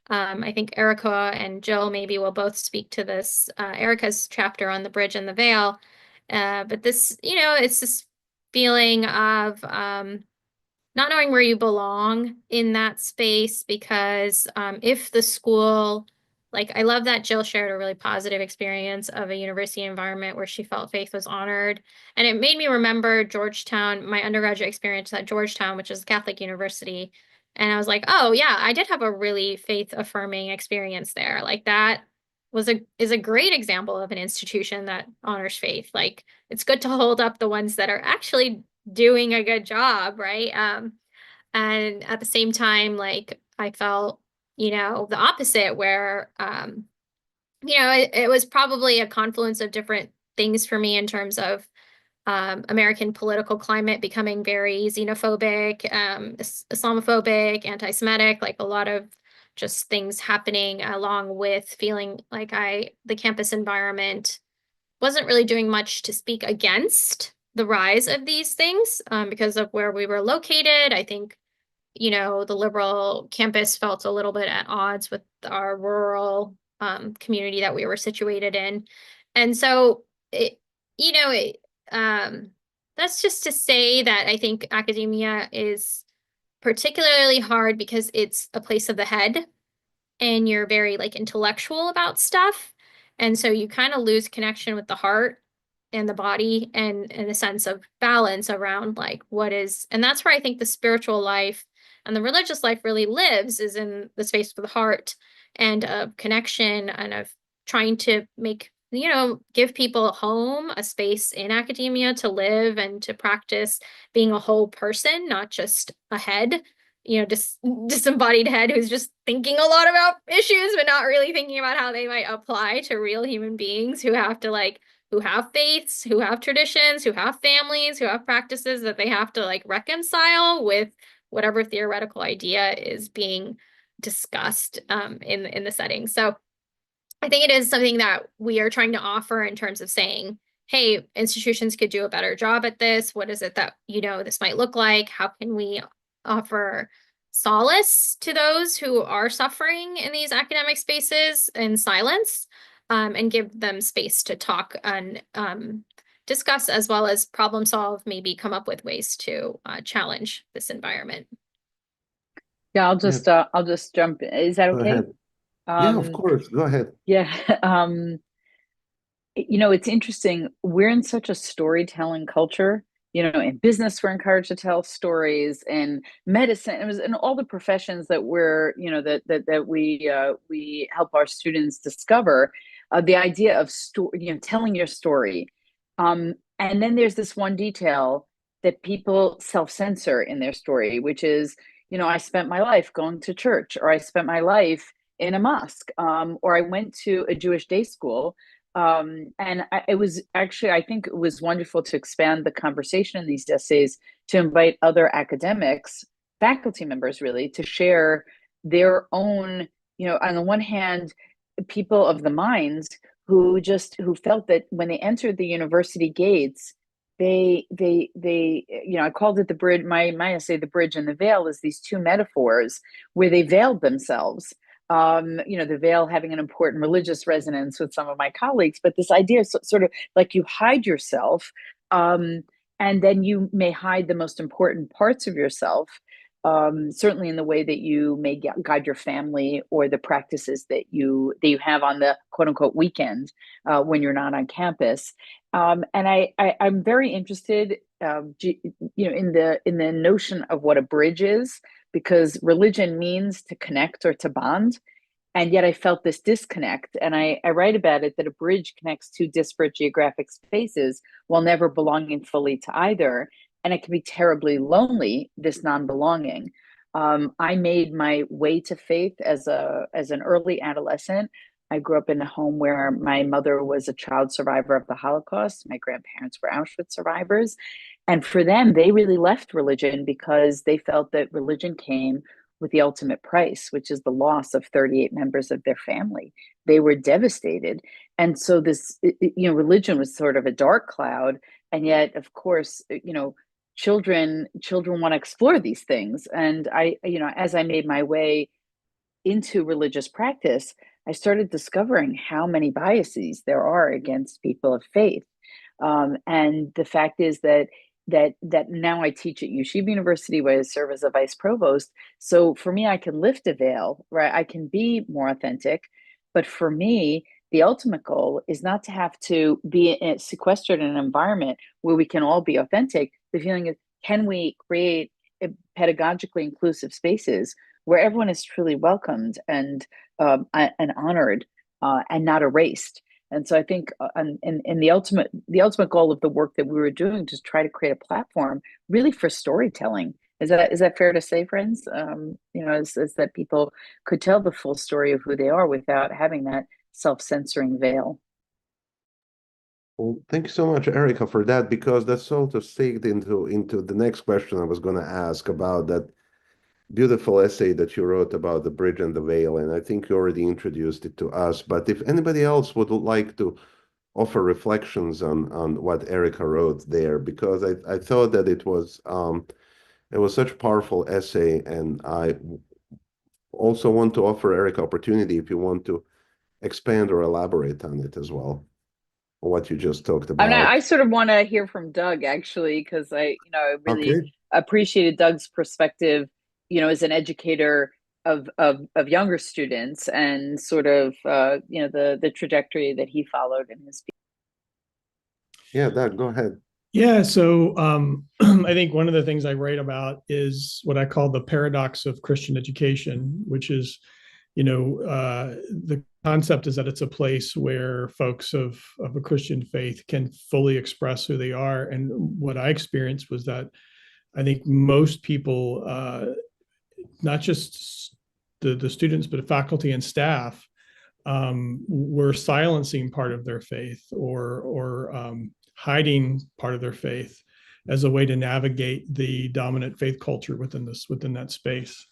I think Erica and Jill maybe will both speak to this, Erica's chapter on the bridge and the veil. But this, it's this feeling of not knowing where you belong in that space, because if the school like, I love that Jill shared a really positive experience of a university environment where she felt faith was honored. And it made me remember Georgetown, my undergraduate experience at Georgetown, which is a Catholic university. And I was like, oh yeah, I did have a really faith affirming experience there. Like that is a great example of an institution that honors faith. Like it's good to hold up the ones that are actually doing a good job, right? And at the same time, like I felt, the opposite where, it was probably a confluence of different things for me in terms of American political climate becoming very xenophobic, Islamophobic, anti-Semitic, like a lot of just things happening along with feeling like the campus environment wasn't really doing much to speak against the rise of these things because of where we were located. I think, the liberal campus felt a little bit at odds with our rural community that we were situated in. And so, that's just to say that I think academia is particularly hard because it's a place of the head and you're very like intellectual about stuff. And so you kind of lose connection with the heart and the body and a sense of balance around like and that's where I think the spiritual life and the religious life really lives is in the space of the heart and of connection and of trying to make, give people a home, a space in academia to live and to practice being a whole person, not just a head, disembodied head who's just thinking a lot about issues, but not really thinking about how they might apply to real human beings who have to who have faiths, who have traditions, who have families, who have practices that they have to reconcile with whatever theoretical idea is being discussed in the setting. So I think it is something that we are trying to offer in terms of saying, hey, institutions could do a better job at this. What is it that, this might look like? How can we offer solace to those who are suffering in these academic spaces in silence and give them space to talk and discuss as well as problem solve, maybe come up with ways to challenge this environment. Yeah, I'll just jump in. Is that Go okay? ahead. Yeah, of course. Go ahead. Yeah. It's interesting. We're in such a storytelling culture. In business, we're encouraged to tell stories, and medicine, and all the professions that we're, that we help our students discover. The idea of telling your story, and then there's this one detail that people self-censor in their story, which is, I spent my life going to church, or I spent my life in a mosque, or I went to a Jewish day school. And it was actually, I think it was wonderful to expand the conversation in these essays to invite other academics, faculty members really, to share their own, on the one hand, people of the mind who felt that when they entered the university gates, they I called it the bridge. My essay, The Bridge and the Veil, is these two metaphors where they veiled themselves. The veil having an important religious resonance with some of my colleagues, but this idea of sort of like you hide yourself, and then you may hide the most important parts of yourself, certainly in the way that you may guide your family or the practices that you have on the quote unquote weekend when you're not on campus. And I'm very interested, in the notion of what a bridge is, because religion means to connect or to bond. And yet I felt this disconnect. And I write about it, that a bridge connects two disparate geographic spaces while never belonging fully to either. And it can be terribly lonely, this non-belonging. I made my way to faith as an early adolescent. I grew up in a home where my mother was a child survivor of the Holocaust. My grandparents were Auschwitz survivors. And for them, they really left religion because they felt that religion came with the ultimate price, which is the loss of 38 members of their family. They were devastated. And so this, religion was sort of a dark cloud. And yet, of course, children want to explore these things. And as I made my way into religious practice, I started discovering how many biases there are against people of faith. And the fact is that now I teach at Yeshiva University, where I serve as a vice provost. So for me, I can lift a veil, right? I can be more authentic. But for me, the ultimate goal is not to have to be sequestered in an environment where we can all be authentic. The feeling is, can we create pedagogically inclusive spaces where everyone is truly welcomed and honored and not erased? And so I think in the ultimate goal of the work that we were doing, just try to create a platform really for storytelling. Is that fair to say, friends? Is that people could tell the full story of who they are without having that self-censoring veil. Well, thank you so much, Erica, for that, because that sort of segued into the next question I was going to ask about that beautiful essay that you wrote about the bridge and the veil, and I think you already introduced it to us. But if anybody else would like to offer reflections on what Erica wrote there, because I thought that it was such a powerful essay, and I also want to offer Erica opportunity if you want to expand or elaborate on it as well, on what you just talked about. I sort of want to hear from Doug, actually, because I really appreciated Doug's perspective, as an educator of younger students, and sort of the trajectory that he followed in his. Yeah, Doug, go ahead. Yeah, so I think one of the things I write about is what I call the paradox of Christian education, which is, the concept is that it's a place where folks of a Christian faith can fully express who they are. And what I experienced was that I think most people, not just the students, but faculty and staff, were silencing part of their faith or hiding part of their faith as a way to navigate the dominant faith culture within that space.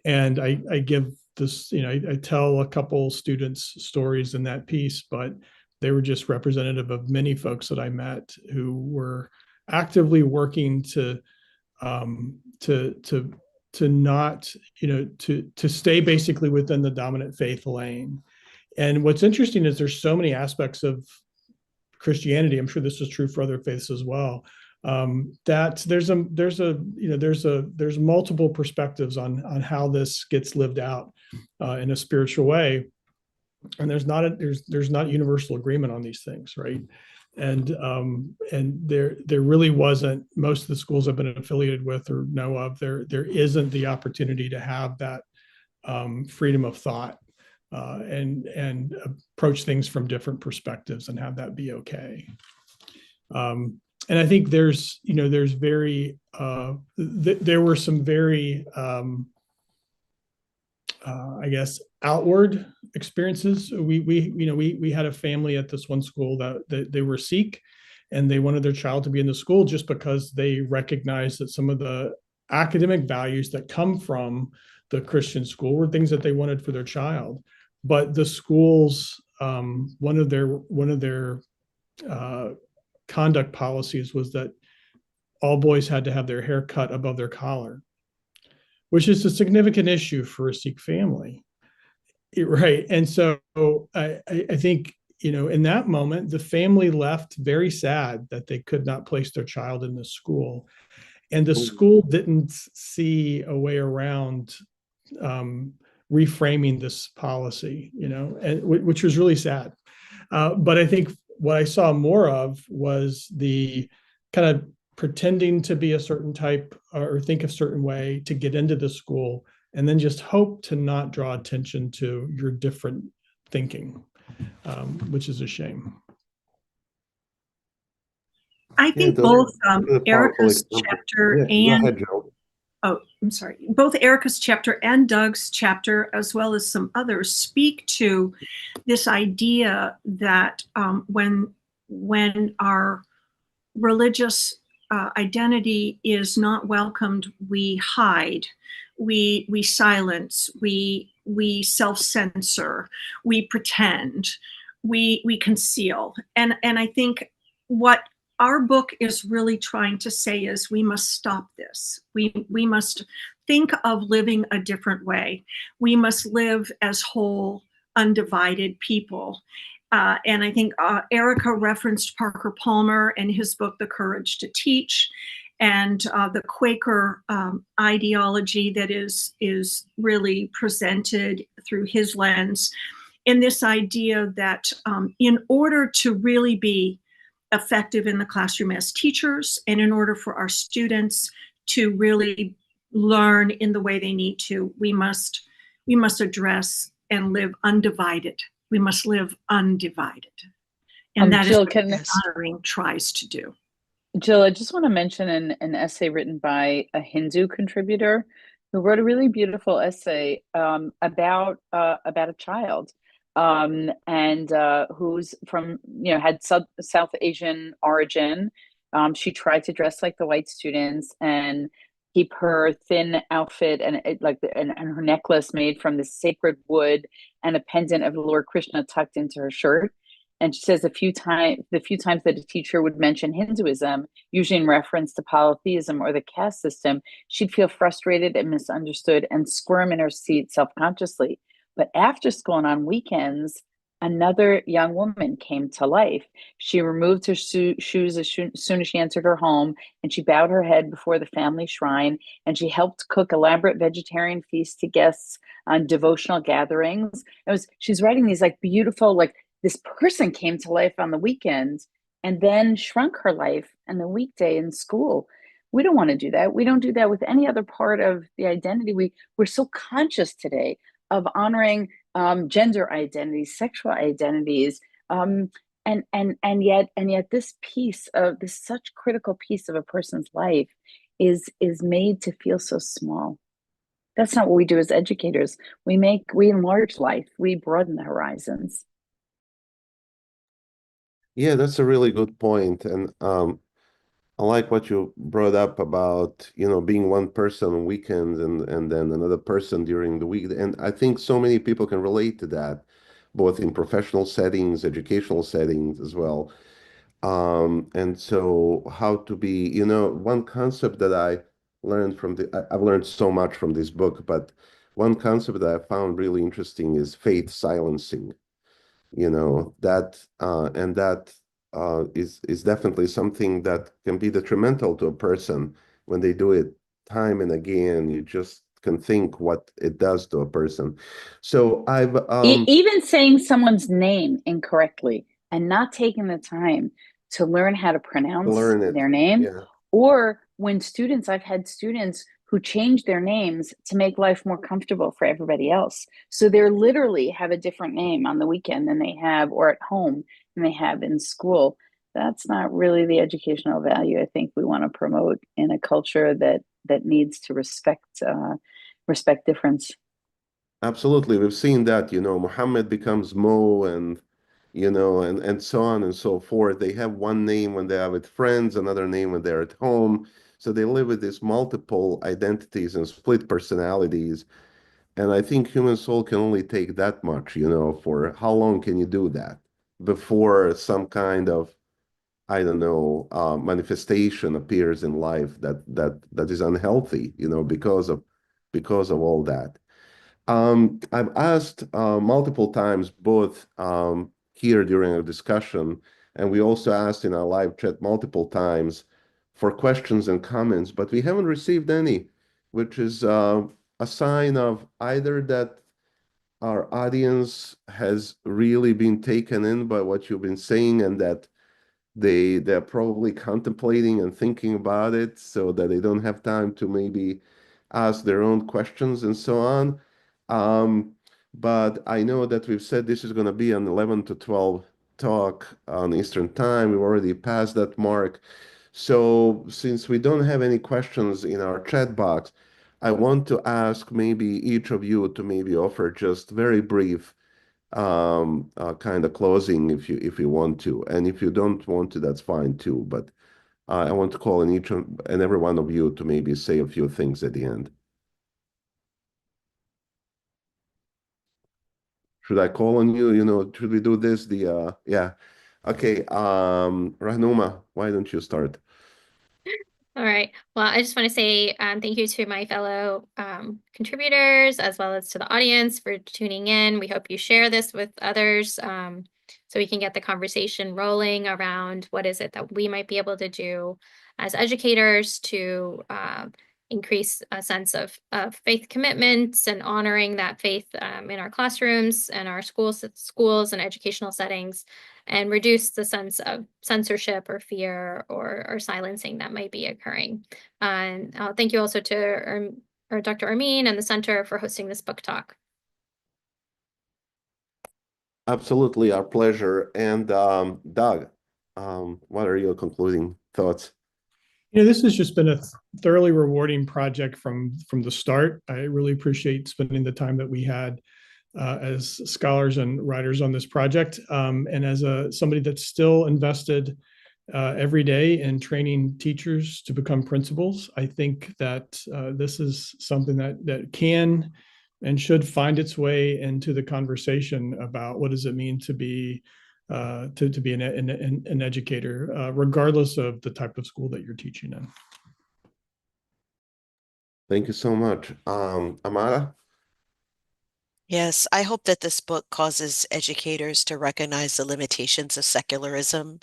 And I give this, I tell a couple students stories in that piece, but they were just representative of many folks that I met who were actively working to not, to stay basically within the dominant faith lane. And what's interesting is there's so many aspects of Christianity, I'm sure this is true for other faiths as well, that there's multiple perspectives on how this gets lived out in a spiritual way, and there's not universal agreement on these things, right? And there really wasn't. Most of the schools I've been affiliated with or know of, there isn't the opportunity to have that freedom of thought and approach things from different perspectives and have that be okay. And I think there were some very, I guess, outward experiences. We had a family at this one school that they were Sikh, and they wanted their child to be in the school just because they recognized that some of the academic values that come from the Christian school were things that they wanted for their child. But the schools, one of their conduct policies was that all boys had to have their hair cut above their collar, which is a significant issue for a Sikh family, right? And so I think, in that moment, the family left very sad that they could not place their child in this school, and the school didn't see a way around reframing this policy, and which was really sad. But I think what I saw more of was the kind of pretending to be a certain type or think a certain way to get into the school, and then just hope to not draw attention to your different thinking, which is a shame. I think both Erica's chapter and both Erica's chapter and Doug's chapter, as well as some others, speak to this idea that when our religious identity is not welcomed, we hide, we silence, we self-censor, we pretend, we conceal, and I think what our book is really trying to say is we must stop this. We must think of living a different way. We must live as whole, undivided people. And I think Erica referenced Parker Palmer and his book, The Courage to Teach, and the Quaker ideology that is really presented through his lens. in this idea that in order to really be effective in the classroom as teachers, and in order for our students to really learn in the way they need to, we must address and live undivided. We must live undivided. And that Jill, is what honoring tries to do. Jill, I just want to mention an essay written by a Hindu contributor who wrote a really beautiful essay about a child and who's from, had South Asian origin. She tried to dress like the white students and keep her thin outfit and her necklace made from this sacred wood and a pendant of Lord Krishna tucked into her shirt. And she says the few times that a teacher would mention Hinduism, usually in reference to polytheism or the caste system, she'd feel frustrated and misunderstood and squirm in her seat self-consciously. But after school and on weekends, another young woman came to life. She removed her shoes as soon as she entered her home, and she bowed her head before the family shrine, and she helped cook elaborate vegetarian feasts to guests on devotional gatherings. She's writing these beautiful, this person came to life on the weekend and then shrunk her life on the weekday in school. We don't want to do that. We don't do that with any other part of the identity. We're so conscious today of honoring gender identities, sexual identities, and yet this piece of this such critical piece of a person's life is made to feel so small. That's not what we do as educators. We enlarge life. We broaden the horizons. Yeah, that's a really good point. And I like what you brought up about, being one person on weekends and then another person during the week. And I think so many people can relate to that, both in professional settings, educational settings as well. And so how to be, one concept that I learned I've learned so much from this book, but one concept that I found really interesting is faith silencing. That is definitely something that can be detrimental to a person when they do it time and again. You just can think what it does to a person. So I've even saying someone's name incorrectly and not taking the time to learn how to pronounce their name, or when I've had students who change their names to make life more comfortable for everybody else. So they literally have a different name on the weekend than they have, or at home, than they have in school. That's not really the educational value I think we want to promote in a culture that needs to respect difference. Absolutely. We've seen that, Muhammad becomes Mo and, and so on and so forth. They have one name when they are with friends, another name when they're at home. So they live with these multiple identities and split personalities. And I think human soul can only take that much, for how long can you do that before some kind of, I don't know, manifestation appears in life that is unhealthy, because of all that. I've asked multiple times, both here during our discussion, and we also asked in our live chat multiple times for questions and comments, but we haven't received any, which is a sign of either that our audience has really been taken in by what you've been saying, and that they're probably contemplating and thinking about it, so that they don't have time to maybe ask their own questions and so on. But I know that we've said this is going to be an 11 to 12 talk on Eastern Time. We've already passed that mark. So since we don't have any questions in our chat box, I want to ask maybe each of you to maybe offer just very brief kind of closing if you want to. And if you don't want to, that's fine too. But I want to call on each and every one of you to maybe say a few things at the end. Should I call on you? Should we do this? Yeah. Okay. Rehenuma, why don't you start? All right. Well, I just want to say thank you to my fellow contributors, as well as to the audience for tuning in. We hope you share this with others so we can get the conversation rolling around what is it that we might be able to do as educators to increase a sense of faith commitments and honoring that faith in our classrooms and our schools and educational settings, and reduce the sense of censorship or fear or silencing that might be occurring. And thank you also to Dr. Armin and the Center for hosting this book talk. Absolutely, our pleasure. And Doug, what are your concluding thoughts? This has just been a thoroughly rewarding project from the start. I really appreciate spending the time that we had as scholars and writers on this project, and as somebody that's still invested every day in training teachers to become principals. I think that this is something that can and should find its way into the conversation about what does it mean to be an educator, regardless of the type of school that you're teaching in. Thank you so much. Amara? Yes, I hope that this book causes educators to recognize the limitations of secularism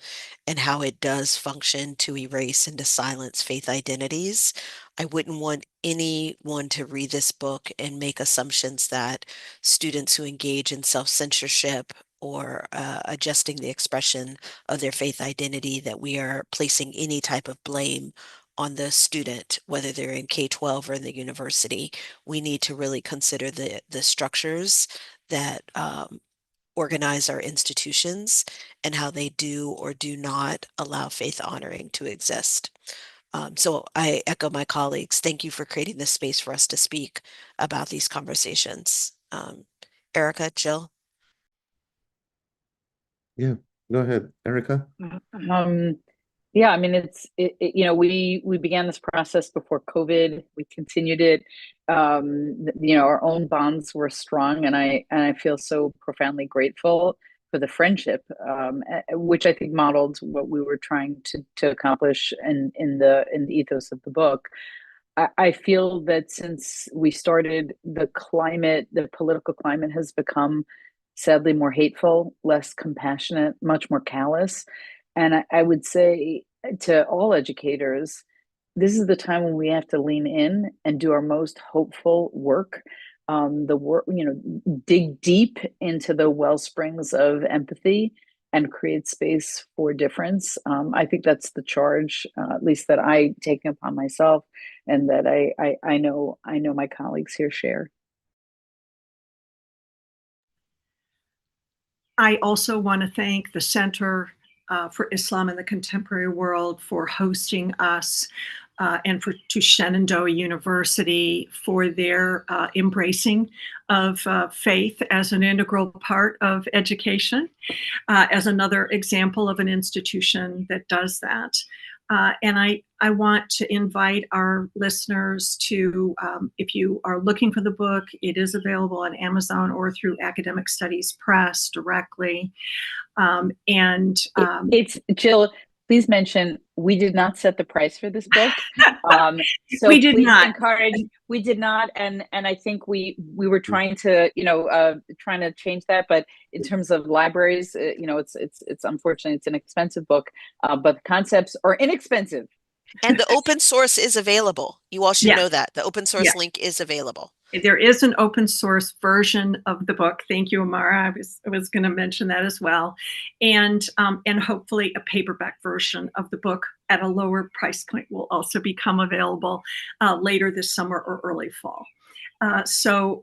and how it does function to erase and to silence faith identities. I wouldn't want anyone to read this book and make assumptions that students who engage in self-censorship or adjusting the expression of their faith identity, that we are placing any type of blame on the student, whether they're in K-12 or in the university. We need to really consider the structures that organize our institutions and how they do or do not allow faith honoring to exist. So I echo my colleagues. Thank you for creating this space for us to speak about these conversations. Erica, Jill? Yeah, go ahead, Erica. Yeah, I mean, we began this process before COVID. We continued it. Our own bonds were strong, and I feel so profoundly grateful for the friendship, which I think modeled what we were trying to accomplish in the ethos of the book. I feel that since we started, the political climate has become sadly more hateful, less compassionate, much more callous. And I would say to all educators, this is the time when we have to lean in and do our most hopeful work. Dig deep into the well springs of empathy and create space for difference. I think that's the charge, at least that I take upon myself, and that I know my colleagues here share. I also want to thank the Center for Islam in the Contemporary World for hosting us, and to Shenandoah University for their embracing of faith as an integral part of education, as another example of an institution that does that. And I want to invite our listeners to, if you are looking for the book, it is available on Amazon or through Academic Studies Press directly. It's Jill, please mention we did not set the price for this book. So we did please not. We did not, and I think we were trying to change that. But in terms of libraries, it's unfortunately it's an expensive book, but the concepts are inexpensive. And the open source is available. You all should know that. The open source link is available. There is an open source version of the book. Thank you, Amara. I was going to mention that as well. And hopefully a paperback version of the book at a lower price point will also become available later this summer or early fall. So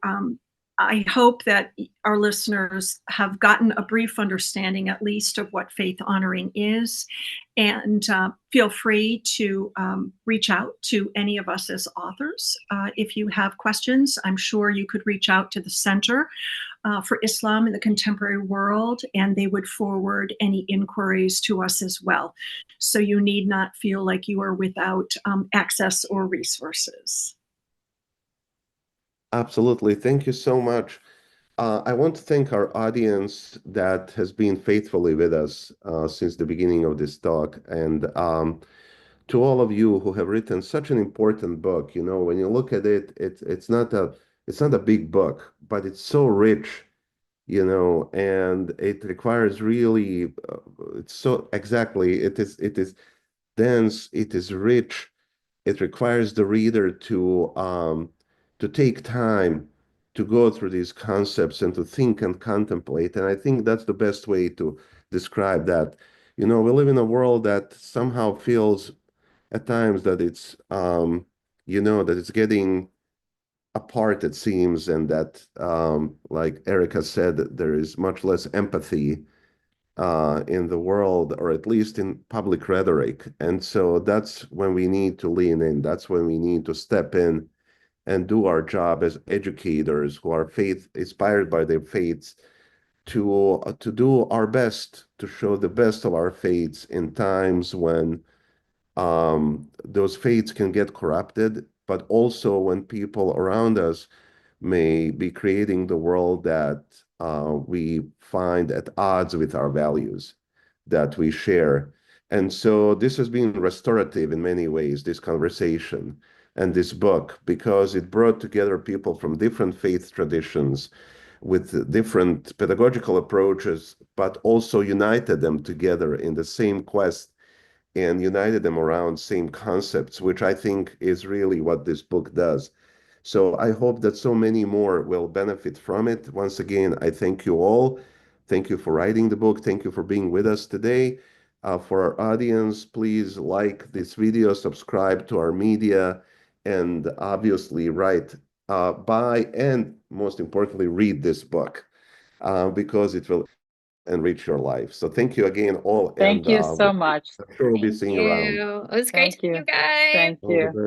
I hope that our listeners have gotten a brief understanding, at least, of what faith honoring is, and feel free to reach out to any of us as authors. If you have questions, I'm sure you could reach out to the Center for Islam in the Contemporary World, and they would forward any inquiries to us as well. So you need not feel like you are without access or resources. Absolutely. Thank you so much. I want to thank our audience that has been faithfully with us since the beginning of this talk. And to all of you who have written such an important book, when you look at it, it's not a big book, but it's so rich, and it requires really, it is dense, it is rich, it requires the reader to take time to go through these concepts and to think and contemplate. And I think that's the best way to describe that. We live in a world that somehow feels at times that it's that it's getting apart, it seems, and that like Erica said, there is much less empathy in the world, or at least in public rhetoric. And so that's when we need to lean in. That's when we need to step in and do our job as educators who are inspired by their faiths to do our best to show the best of our faiths in times when those faiths can get corrupted, but also when people around us may be creating the world that we find at odds with our values that we share. And so this has been restorative in many ways, this conversation and this book, because it brought together people from different faith traditions with different pedagogical approaches, but also united them together in the same quest and united them around same concepts, which I think is really what this book does. So I hope that so many more will benefit from it. Once again, I thank you all. Thank you for writing the book. Thank you for being with us today. For our audience, please like this video, subscribe to our media, and obviously buy, and most importantly, read this book because it will enrich your life. So thank you again, all. Thank you so much. I'm sure we'll be Thank seeing you around. you. It was great Thank to see you. you guys. Thank All the you. best.